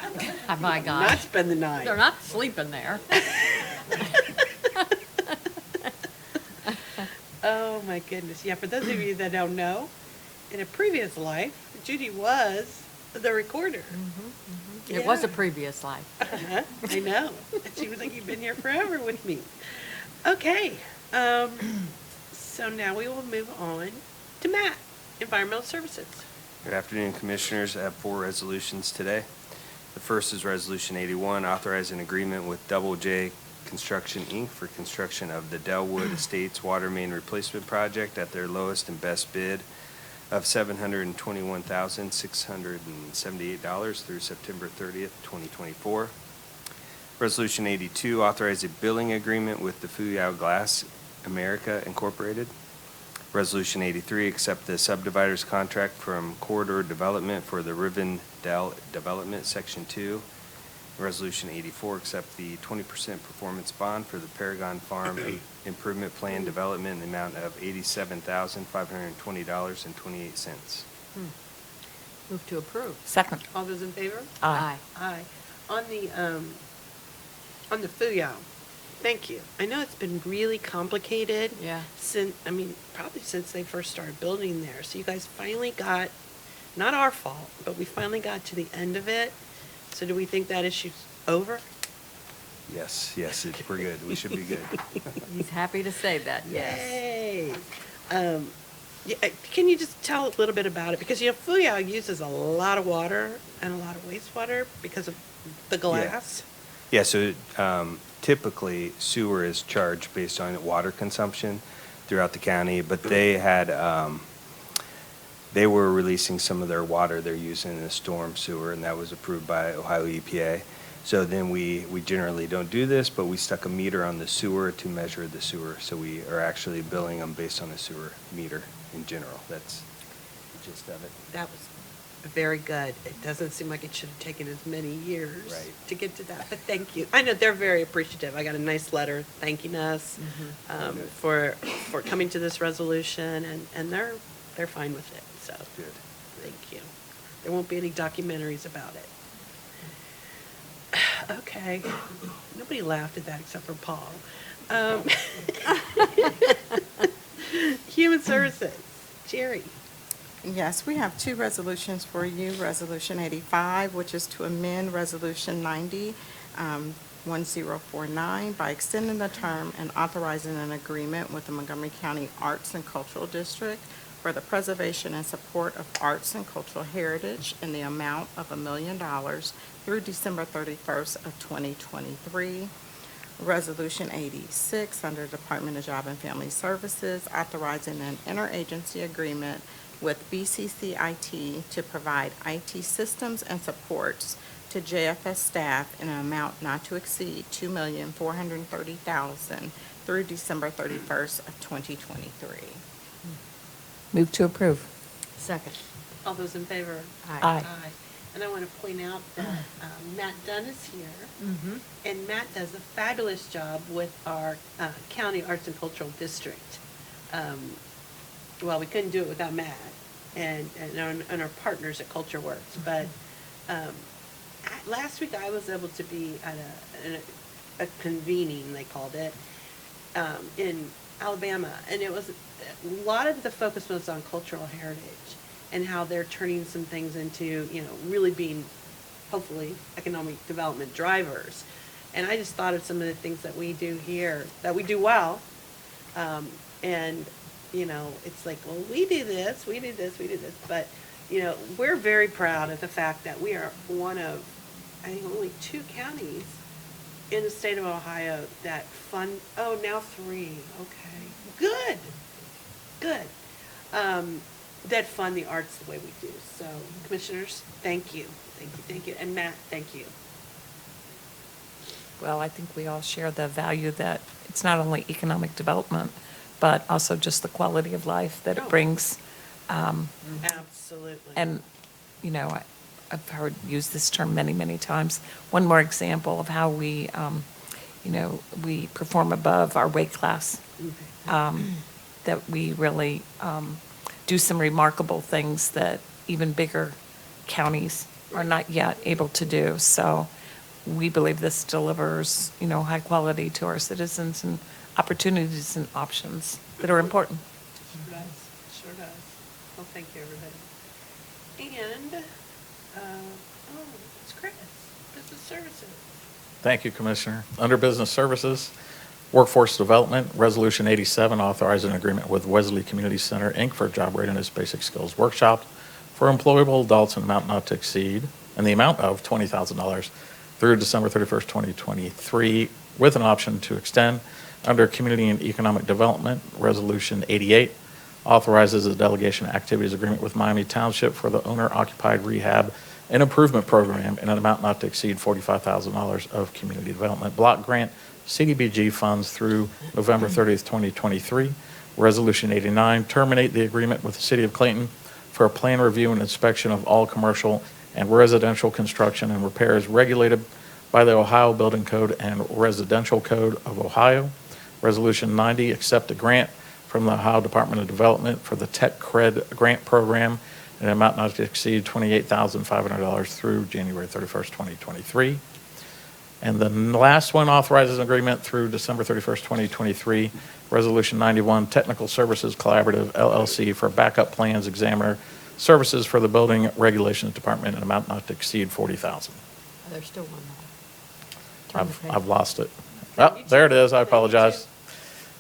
Oh, my Not gosh. spend the night. They're not sleeping there. Oh, my goodness. Yeah, for those of you that don't know, in a previous life, Judy was the recorder. It was a Yeah. previous life. Uh-huh, I know. It seems like you've been here forever with me. Okay, so now we will move on to Matt, Environmental Services. Good afternoon, Commissioners. I have 4 resolutions today. The first is Resolution 81, authorizing agreement with Double J Construction, Inc. for construction of the Delwood Estates Water Main Replacement Project at their lowest and best bid of $721,678 through September 30th, 2024. Resolution 82, authorize a billing agreement with the Fuyao Glass America Incorporated. Resolution 83, accept the subdivider's contract from Corridor Development for the Rivendell Development, Section 2. Resolution 84, accept the 20% performance bond for the Paragon Farm Improvement Plan Development in the amount of $87,520.28. Move to approve. Second. All those in favor? Aye. Aye. On the Fuyao, thank you. I know it's been really complicated. Yeah. Probably since they first started building there. So you guys finally got, not our fault, but we finally got to the end of it. So do we think that issue's over? Yes, we're good. We should be good. He's happy to say that, yes. Yay. Can you just tell a little bit about it? Because, Fuyao uses a lot of water and a lot of wastewater because of the glass. Yeah, so typically sewer is charged based on water consumption throughout the county, but they had, they were releasing some of their water they're using in the storm sewer, and that was approved by Ohio EPA. So then we generally don't do this, but we stuck a meter on the sewer to measure the sewer. So we are actually billing them based on a sewer meter in general. That's the gist of it. That was very good. It doesn't seem like it should have taken as many years Right. to get to that, but thank you. I know they're very appreciative. I got a nice letter thanking us for coming to this resolution, and they're fine with it, so. Good. Thank you. There won't be any documentaries about it. Okay. Nobody laughed at that except for Paul. Human Services, Jerry. Yes, we have 2 resolutions for you. Resolution 85, which is to amend Resolution 90, 1049 by extending the term and authorizing an agreement with the Montgomery County Arts and Cultural District for the preservation and support of arts and cultural heritage in the amount of $1 million through December 31st of 2023. Resolution 86, under Department of Job and Family Services, authorizing an interagency agreement with BCCIT to provide IT systems and supports to JFS staff in an amount not to exceed $2,430,000 through December 31st of 2023. Move to approve. Second. All those in favor? Aye. And I want to point out that Matt Dunn is here. And Matt does a fabulous job with our County Arts and Cultural District. Well, we couldn't do it without Matt and our partners at Culture Works. But last week I was able to be at a convening, they called it, in Alabama. And it was, a lot of the focus was on cultural heritage and how they're turning some things into, really being, hopefully, economic development drivers. And I just thought of some of the things that we do here, that we do well. And, it's like, well, we do this, we do this, we do this. But, we're very proud of the fact that we are one of, I think, only 2 counties in the state of Ohio that fund, now 3, okay. Good. That fund the arts the way we do. So, commissioners, thank you. And Matt, thank you. Well, I think we all share the value that it's not only economic development, but also just the quality of life that it brings. Absolutely. And, I've heard use this term many, many times. One more example of how we, we perform above our weight class, that we really do some remarkable things that even bigger counties are not yet able to do. So we believe this delivers, high quality to our citizens and opportunities and options that are important. Sure does. Well, thank you, everybody. And, it's Chris, Business Services. Thank you, Commissioner. Under Business Services, Workforce Development, Resolution 87, authorizing an agreement with Wesley Community Center, Inc. for a job readiness basic skills workshop for employable adults in an amount not to exceed, and the amount of $20,000 through December 31st, 2023, with an option to extend. Under Community and Economic Development, Resolution 88, authorizes a delegation activities agreement with Miami Township for the owner-occupied rehab and improvement program in an amount not to exceed $45,000 of community development block grant CDBG funds through November 30th, 2023. Resolution 89, terminate the agreement with the City of Clayton for a plan review and inspection of all commercial and residential construction and repairs regulated by the Ohio Building Code and Residential Code of Ohio. Resolution 90, accept a grant from the Ohio Department of Development for the Tech Cred Grant Program in an amount not to exceed $28,500 through January 31st, 2023. And the last one authorizes an agreement through December 31st, 2023, Resolution 91, Technical Services Collaborative, LLC, for backup plans examiner services for the Building Regulations Department in an amount not to exceed $40,000. There's still one more. I've lost it. Oh, there it is. I apologize.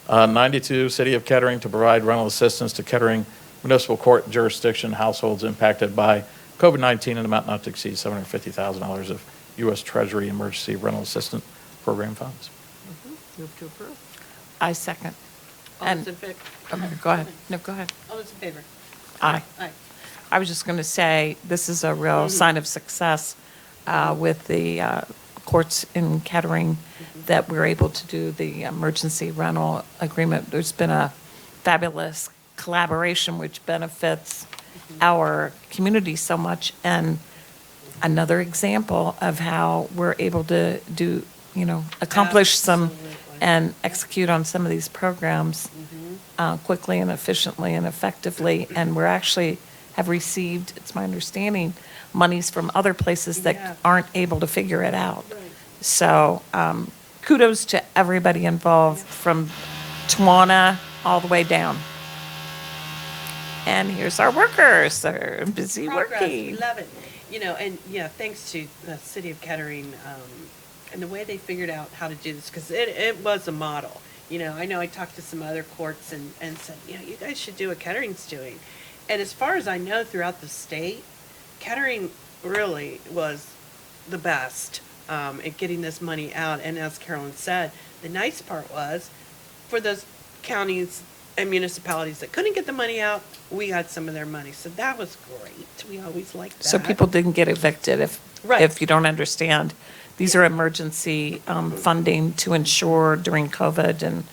92, City of Kettering to provide rental assistance to Kettering Municipal Court jurisdiction households impacted by COVID-19 in an amount not to exceed $750,000 of U.S. Treasury Emergency Rental Assistance Program funds. Move to approve. I second. All those in favor? Okay, go ahead. No, go ahead. All those in favor? Aye. Aye. I was just going to say, this is a real sign of success with the courts in Kettering that we're able to do the emergency rental agreement. There's been a fabulous collaboration which benefits our community so much, and another example of how we're able to do, accomplish some and execute on some of these programs quickly and efficiently and effectively. And we're actually have received, it's my understanding, monies from other places that aren't able to figure it out. So kudos to everybody involved from Tawana all the way down. And here's our workers. They're busy Progress, working. we love it. Thanks to the City of Kettering and the way they figured out how to do this, because it was a model. I know I talked to some other courts and said, you guys should do what Kettering's doing. And as far as I know, throughout the state, Kettering really was the best at getting this money out. And as Carolyn said, the nice part was for those counties and municipalities that couldn't get the money out, we got some of their money. So that was great. We always liked that. So people didn't get evicted if you don't understand. These are emergency funding to ensure during COVID and,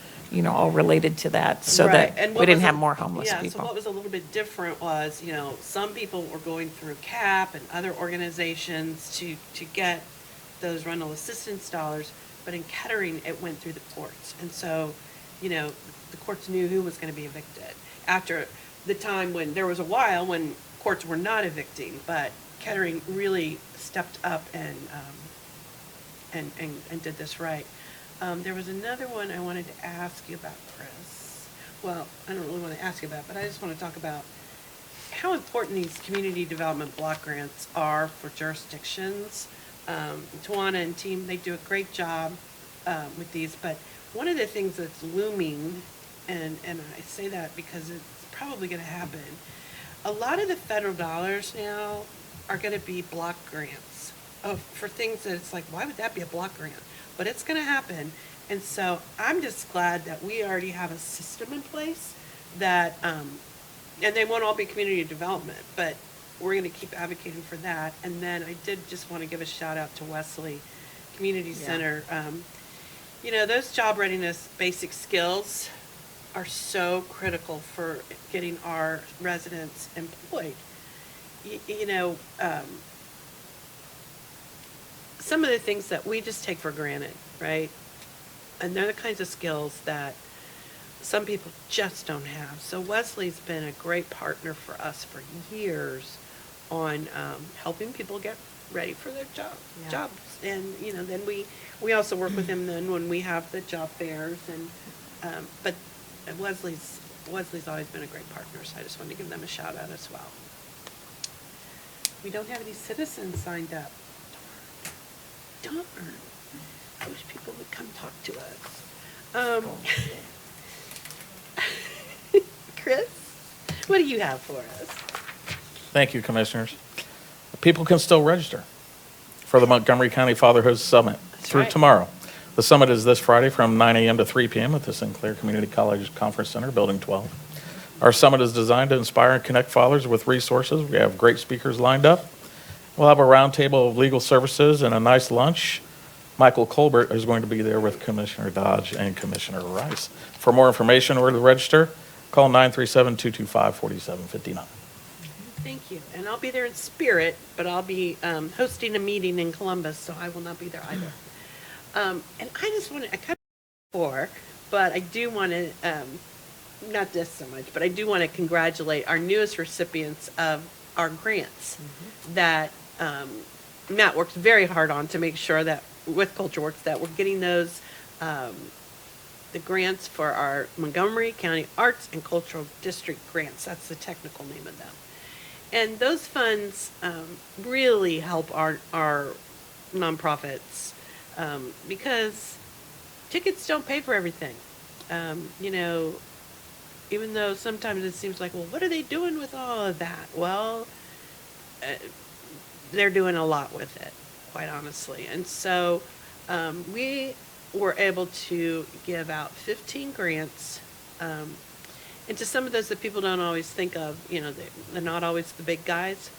all related to that, so Right, that and we what didn't was have a- more homeless Yeah, so people. what was a little bit different was, some people were going through CAP and other organizations to get those rental assistance dollars, but in Kettering, it went through the courts. And so, the courts knew who was gonna be evicted. After the time when, there was a while when courts were not evicting, but Kettering really stepped up and did this right. There was another one I wanted to ask you about, Chris. Well, I don't really want to ask you about, but I just want to talk about how important these community development block grants are for jurisdictions. Tawana and team, they do a great job with these, but one of the things that's looming, and I say that because it's probably going to happen, a lot of the federal dollars now are going to be block grants for things that it's like, why would that be a block grant? But it's going to happen. And so I'm just glad that we already have a system in place that, and they won't all be community development, but we're going to keep advocating for that. And then I did just want to give a shout out to Wesley Community Center. Those job readiness basic skills are so critical for getting our residents employed. Some of the things that we just take for granted, right? And they're the kinds of skills that some people just don't have. So Wesley's been a great partner for us for years on helping people get ready for their jobs. And, then we also work with him then when we have the job fairs. And but Wesley's always been a great partner, so I just wanted to give them a shout out as well. We don't have any citizens signed up. Darn. I wish people would come talk to us. Chris, what do you have for us? Thank you, Commissioners. People can still register for the Montgomery County Fatherhood Summit through right. tomorrow. The summit is this Friday from 9 a.m. to 3 p.m. at the Sinclair Community College Conference Center, Building 12. Our summit is designed to inspire and connect fathers with resources. We have great speakers lined up. We'll have a roundtable of legal services and a nice lunch. Michael Colbert is going to be there with Commissioner Dodge and Commissioner Rice. For more information or to register, call 937-225-4759. Thank you. And I'll be there in spirit, but I'll be hosting a meeting in Columbus, so I will not be there either. And I just want to, I kind of before, but I do want to, not this so much, but I do want to congratulate our newest recipients of our grants that Matt works very hard on to make sure that with CultureWorks that we're getting those, the grants for our Montgomery County Arts and Cultural District grants. That's the technical name of them. And those funds really help our nonprofits because tickets don't pay for everything. Even though sometimes it seems like, well, what are they doing with all of that? Well, they're doing a lot with it, quite honestly. And so we were able to give out 15 grants. And to some of those that people don't always think of, they're not always the big guys.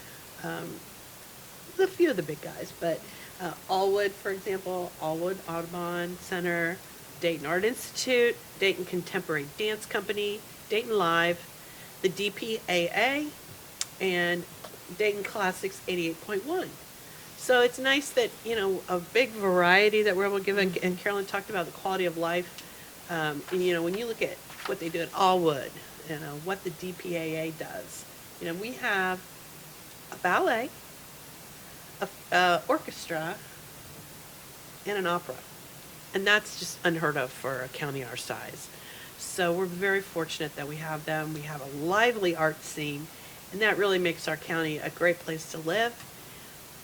A few of the big guys, but Allwood, for example, Allwood Audubon Center, Dayton Art Institute, Dayton Contemporary Dance Company, Dayton Live, the DPAA, and Dayton Classics 88.1. So it's nice that, a big variety that we're able to give, and Carolyn talked about the quality of life. And, when you look at what they do at Allwood, what the DPAA does, we have a ballet, a orchestra, and an opera. And that's just unheard of for a county our size. So we're very fortunate that we have them. We have a lively art scene, and that really makes our county a great place to live.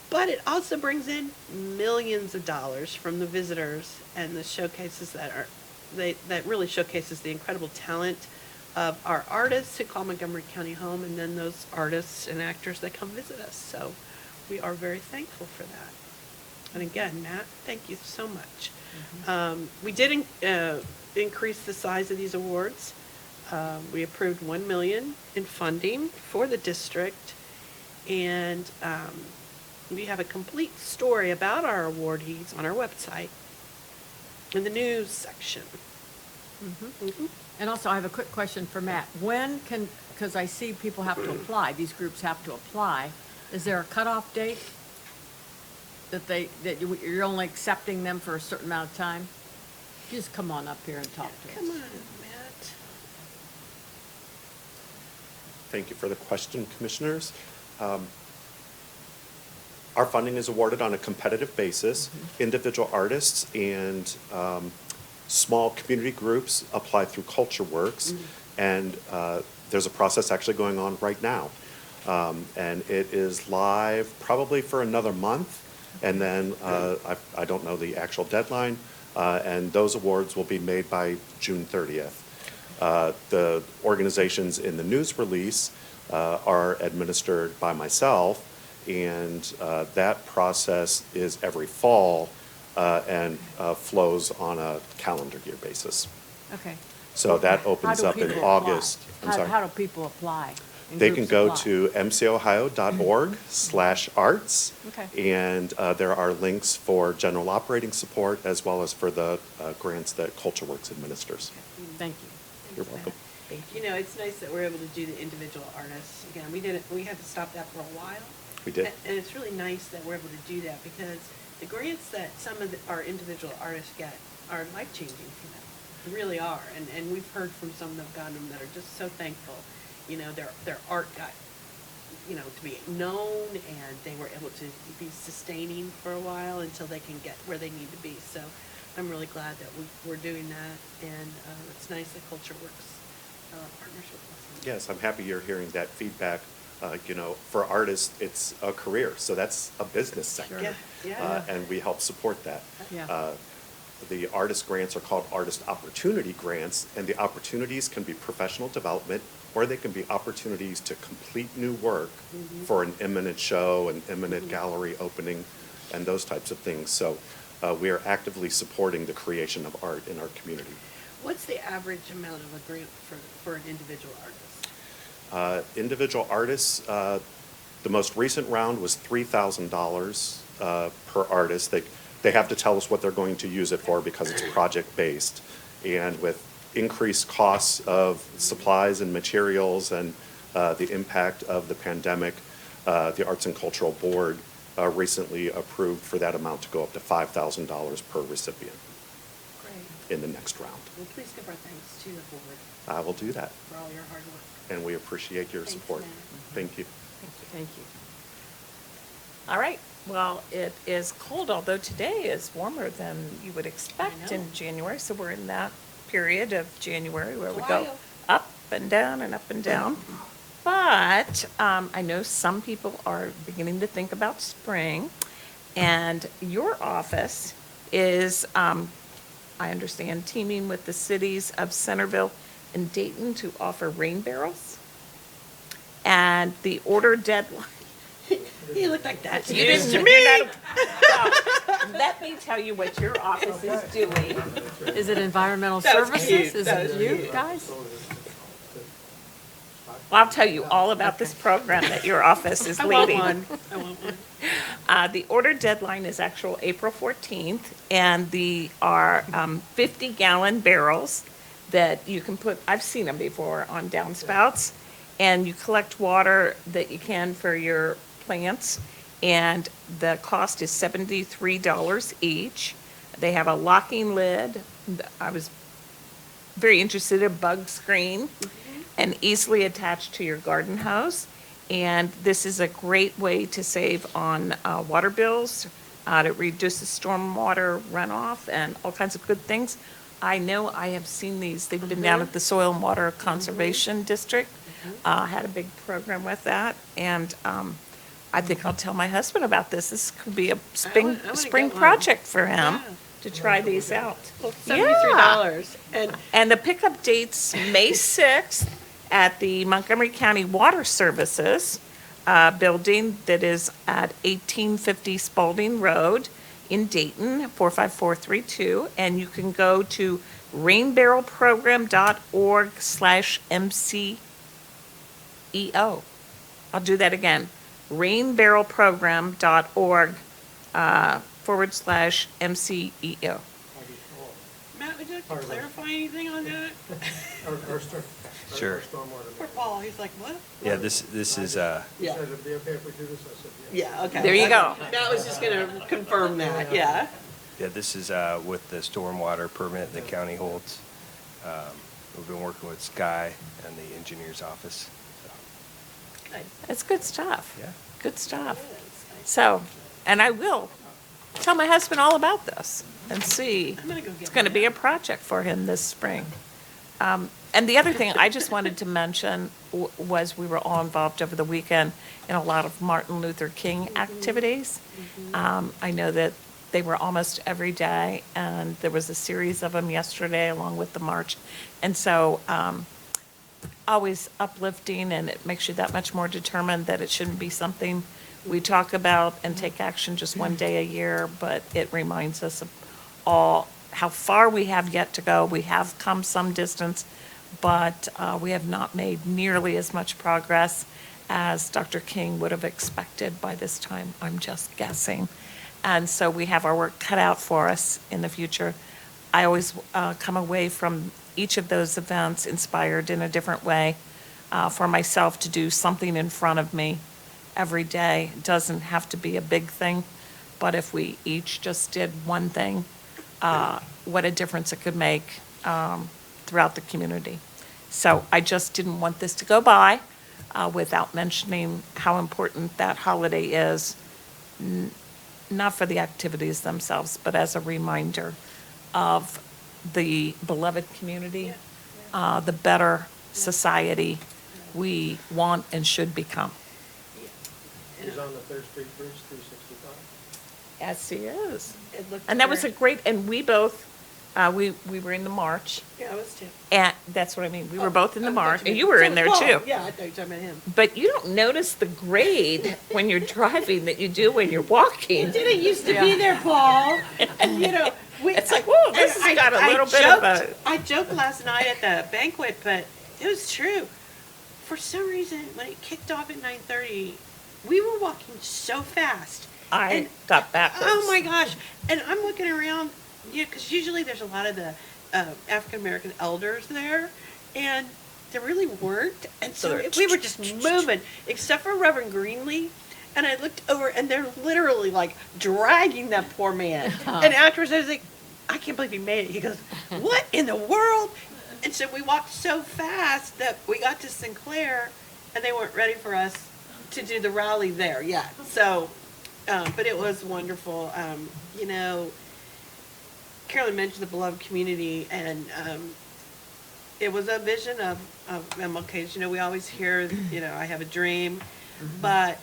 But it also brings in millions of dollars from the visitors and the showcases that really showcases the incredible talent of our artists who call Montgomery County home, and then those artists and actors that come visit us. So we are very thankful for that. And again, Matt, thank you so much. We did increase the size of these awards. We approved $1 million in funding for the district, and we have a complete story about our awardees on our website in the news section. And also, I have a quick question for Matt. When can, because I see people have to apply, these groups have to apply, is there a cutoff date that you're only accepting them for a certain amount of time? Just come on up here and talk to us. Come on, Matt. Thank you for the question, Commissioners. Our funding is awarded on a competitive basis. Individual artists and small community groups apply through CultureWorks, and there's a process actually going on right now. And it is live probably for another month, and then I don't know the actual deadline, and those awards will be made by June 30th. The organizations in the news release are administered by myself, and that process is every fall and flows on a calendar year basis. Okay. So that How opens do up in people apply? August. I'm sorry. How do people apply? And They can groups go apply? to mcohio.org/arts. Okay. And there are links for general operating support as well as for the grants that CultureWorks administers. Thank you. You're welcome. You know, it's nice that we're able to do the individual artists. Again, we had to stop that for a while. We did. And it's really nice that we're able to do that because the grants that some of our individual artists get are life-changing for them. They really are. And we've heard from some that have gotten them that are just so thankful. You know, their art got, you know, to be known, and they were able to be sustaining for a while until they can get where they need to be. So I'm really glad that we're doing that, and it's nice that CultureWorks partners with us. Yes, I'm happy you're hearing that feedback. You know, for artists, it's a career, so that's a business sector. Yeah. And we help support that. Yeah. The artist grants are called artist opportunity grants, and the opportunities can be professional development, or they can be opportunities to complete new work for an imminent show, an imminent gallery opening, and those types of things. So we are actively supporting the creation of art in our community. What's the average amount of a grant for an individual artist? Individual artists, the most recent round was $3,000 per artist. They have to tell us what they're going to use it for because it's project-based. And with increased costs of supplies and materials and the impact of the pandemic, the Arts and Cultural Board recently approved for that amount to go up to $5,000 per recipient Great. in the next round. Well, please give our thanks to the board I will do that, for all your hard work. and we appreciate your Thanks, support. Matt. Thank you. Thank you. All right. Well, it is cold, although today is warmer than you would expect know. in January. So we're in that period of January where we Ohio. go up and down and up and down. But I know some people are beginning to think about spring. And your office is, I understand, teaming with the cities of Centerville and Dayton to offer rain barrels. And the order deadline. You look like that You didn't to me. Well, let me tell you what your office is doing. Is it environmental That was services? cute. Is That it was you cute. guys? Well, I'll tell you all about this program that your office is I want leading. one. I want one. The order deadline is actual April 14th, and the are 50-gallon barrels that you can put, I've seen them before on downspouts, and you collect water that you can for your plants, and the cost is $73 each. They have a locking lid. I was very interested in bug screen and easily attached to your garden hose. And this is a great way to save on water bills, to reduce the stormwater runoff and all kinds of good things. I know I have seen these. They've been down at the Soil and Water Conservation District, had a big program with that. And I think I'll tell my husband about this. This could be a spring get one. project for him Yeah. to try these out. Well, $73. And the pickup date's May 6th at the Montgomery County Water Services building that is at 1850 Spalding Road in Dayton, 45432. And you can go to rainbarrelprogram.org/MCEO. I'll do that again. rainbarrelprogram.org /MCEO. Matt, would you like Part of our- clarify anything on that? our storm- Sure. our stormwater. Poor Paul, he's like, what? Yeah, this is, He yeah. said it'd be okay if we do this, I said, yes. Yeah, okay. There you go. That was just gonna confirm that, yeah. Yeah, this is with the stormwater permit the county holds. We've been working with Sky and the engineer's office. It's good stuff. Yeah. Good stuff. So, and I will tell my husband all about this and see. I'm gonna go get It's going to be a project for him this spring. And the other thing I just wanted to mention was we were all involved over the weekend in a lot of Martin Luther King activities. I know that they were almost every day, and there was a series of them yesterday along with the march. And so always uplifting, and it makes you that much more determined that it shouldn't be something we talk about and take action just one day a year, but it reminds us of all how far we have yet to go. We have come some distance, but we have not made nearly as much progress as Dr. King would have expected by this time. I'm just guessing. And so we have our work cut out for us in the future. I always come away from each of those events inspired in a different way for myself to do something in front of me every day. It doesn't have to be a big thing, but if we each just did one thing, what a difference it could make throughout the community. So I just didn't want this to go by without mentioning how important that holiday is, not for the activities themselves, but as a reminder of the beloved community, the better society we want and should become. He's on the Third Street Bridge, 365. Yes, he is. It looked And that was a very- great, and we both, we were in the march, Yeah, I was too. and that's what I mean, we were both in the I thought march, you and meant- you were so in there Paul. too. Yeah, I thought you were talking about him. But you don't notice the grade when you're driving that you do when you're walking. Didn't used to be there, Paul. And, you know, we. It's like, whoa, this and has got a I little bit of a, joked- I joked last night at the banquet, but it was true. For some reason, when it kicked off at 9:30, we were walking so fast. I And- got backwards. Oh my gosh! And I'm looking around, yeah, because usually there's a lot of the African American elders there, and there really weren't. And so they're we were just moving, except for Reverend Greenlee. And I looked over, and they're literally like dragging that poor man. And afterwards, I was like, I can't believe he made it. He goes, what in the world? And so we walked so fast that we got to Sinclair, and they weren't ready for us to do the rally there yet. So, but it was wonderful. You know, Carolyn mentioned the beloved community, and it was a vision of MLK's. You know, we always hear, you know, I have a dream, but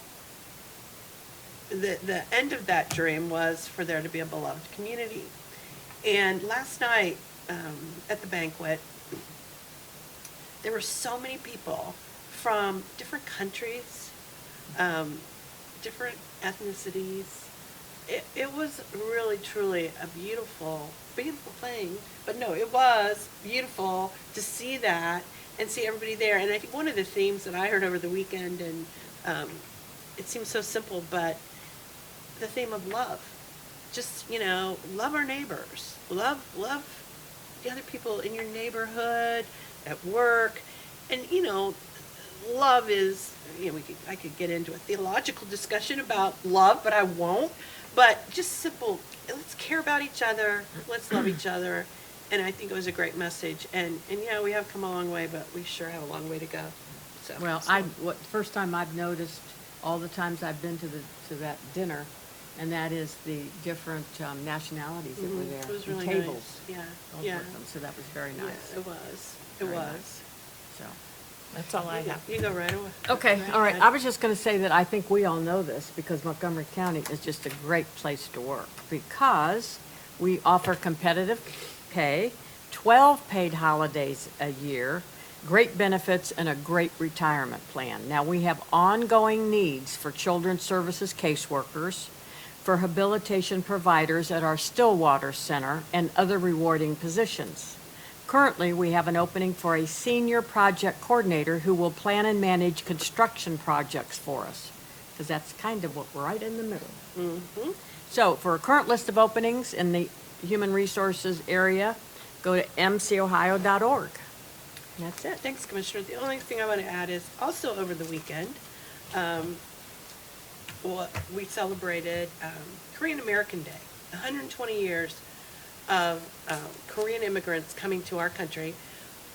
the end of that dream was for there to be a beloved community. And last night at the banquet, there were so many people from different countries, different ethnicities. It was really, truly a beautiful, beautiful thing. But no, it was beautiful to see that and see everybody there. And I think one of the themes that I heard over the weekend, and it seems so simple, but the theme of love. Just, you know, love our neighbors. Love the other people in your neighborhood, at work. And, you know, love is, you know, I could get into a theological discussion about love, but I won't. But just simple, let's care about each other, let's love each other. And I think it was a great message. And yeah, we have come a long way, but we sure have a long way to go. So. Well, first time I've noticed all the times I've been to that dinner, and that is the different nationalities that were there. It was and really tables. nice. Yeah, all yeah. with them, so that was very Yeah, nice. it was. It Very was. nice. So. That's all I have. You go right away. Okay, all right. I was just going to say that I think we all know this because Montgomery County is just a great place to work because we offer competitive pay, 12 paid holidays a year, great benefits, and a great retirement plan. Now, we have ongoing needs for children's services caseworkers, for rehabilitation providers at our Stillwater Center, and other rewarding positions. Currently, we have an opening for a senior project coordinator who will plan and manage construction projects for us, because that's kind of what we're right in the middle. So for a current list of openings in the human resources area, go go to mcohio.org. That's it. Thanks, Commissioner. The only thing I want to add is also over the weekend, we celebrated Korean American Day, 120 years of Korean immigrants coming to our country.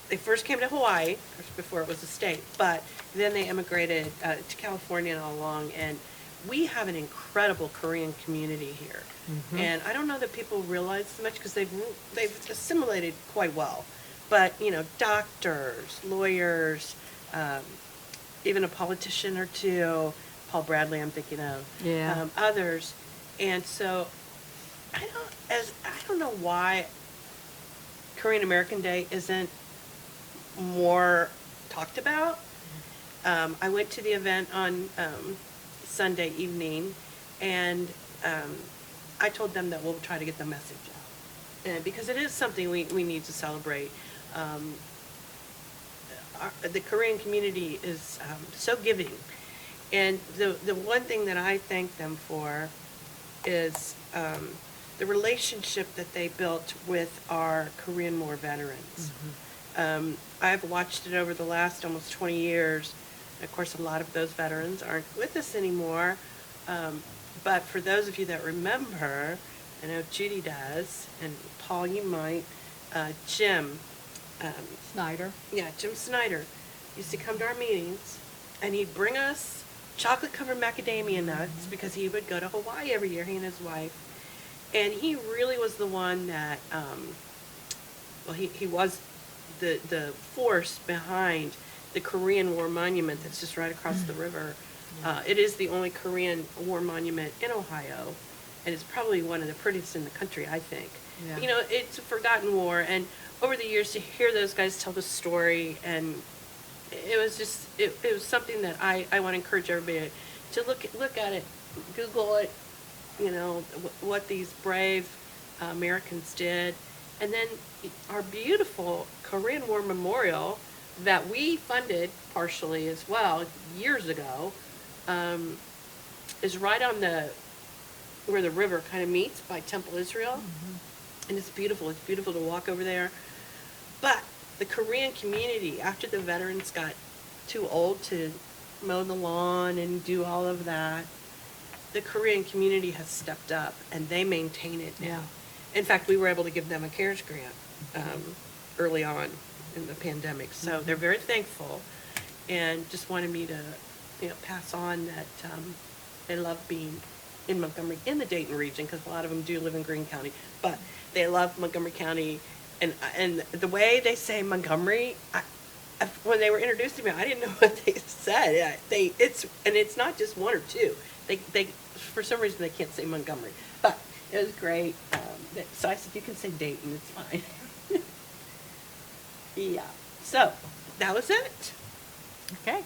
They first came to Hawaii, before it was a state, but then they immigrated to California and all along, and we have an incredible Korean community here. And I don't know that people realize so much because they've assimilated quite well. But, you know, doctors, lawyers, even a politician or two, Paul Bradley I'm thinking of, Yeah. Others. And so I don't know why Korean American Day isn't more talked about. I went to the event on Sunday evening, and I told them that we'll try to get the message out. And because it is something we need to celebrate. The Korean community is so giving. And the one thing that I thank them for is the relationship that they built with our Korean War veterans. I've watched it over the last almost 20 years. Of course, a lot of those veterans aren't with us anymore. But for those of you that remember, I know Judy does, and Paul, you might, Jim. Snyder. Yeah, Jim Snyder used to come to our meetings, and he'd bring us chocolate-covered macadamia nuts because he would go to Hawaii every year, he and his wife. And he really was the one that, he was the force behind the Korean War Monument that's just right across the river. It is the only Korean War monument in Ohio, and it's probably one of the prettiest in the country, I think. Yeah. You know, it's a forgotten war, and over the years to hear those guys tell the story, and it was just, it was something that I want to encourage everybody to look at it, Google it, you know, what these brave Americans did. And then our beautiful Korean War Memorial that we funded partially as well years ago is right on where the river kind of meets by Temple Israel. And it's beautiful. It's beautiful to walk over there. But the Korean community, after the veterans got too old to mow the lawn and do all of that, the Korean community has stepped up and they maintain it now. In fact, we were able to give them a CARES grant early on in the pandemic. So they're very thankful and just wanted me to, you know, pass on that they love being in Montgomery, in the Dayton region, because a lot of them do live in Greene County, but they love Montgomery County. And the way they say Montgomery, when they were introduced to me, I didn't know what they said. It's not just one or two. They for some reason they can't say Montgomery, but it was great. So I said, you can say Dayton, it's fine. Yeah. So that was it. Okay.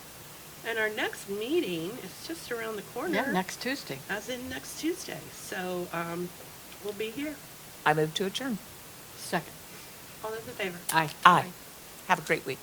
And our next meeting is just around the corner. Yeah, next Tuesday. As in next Tuesday. So we'll be here. I move to adjourn. Second. All those in favor? Aye. Aye. Have a great week.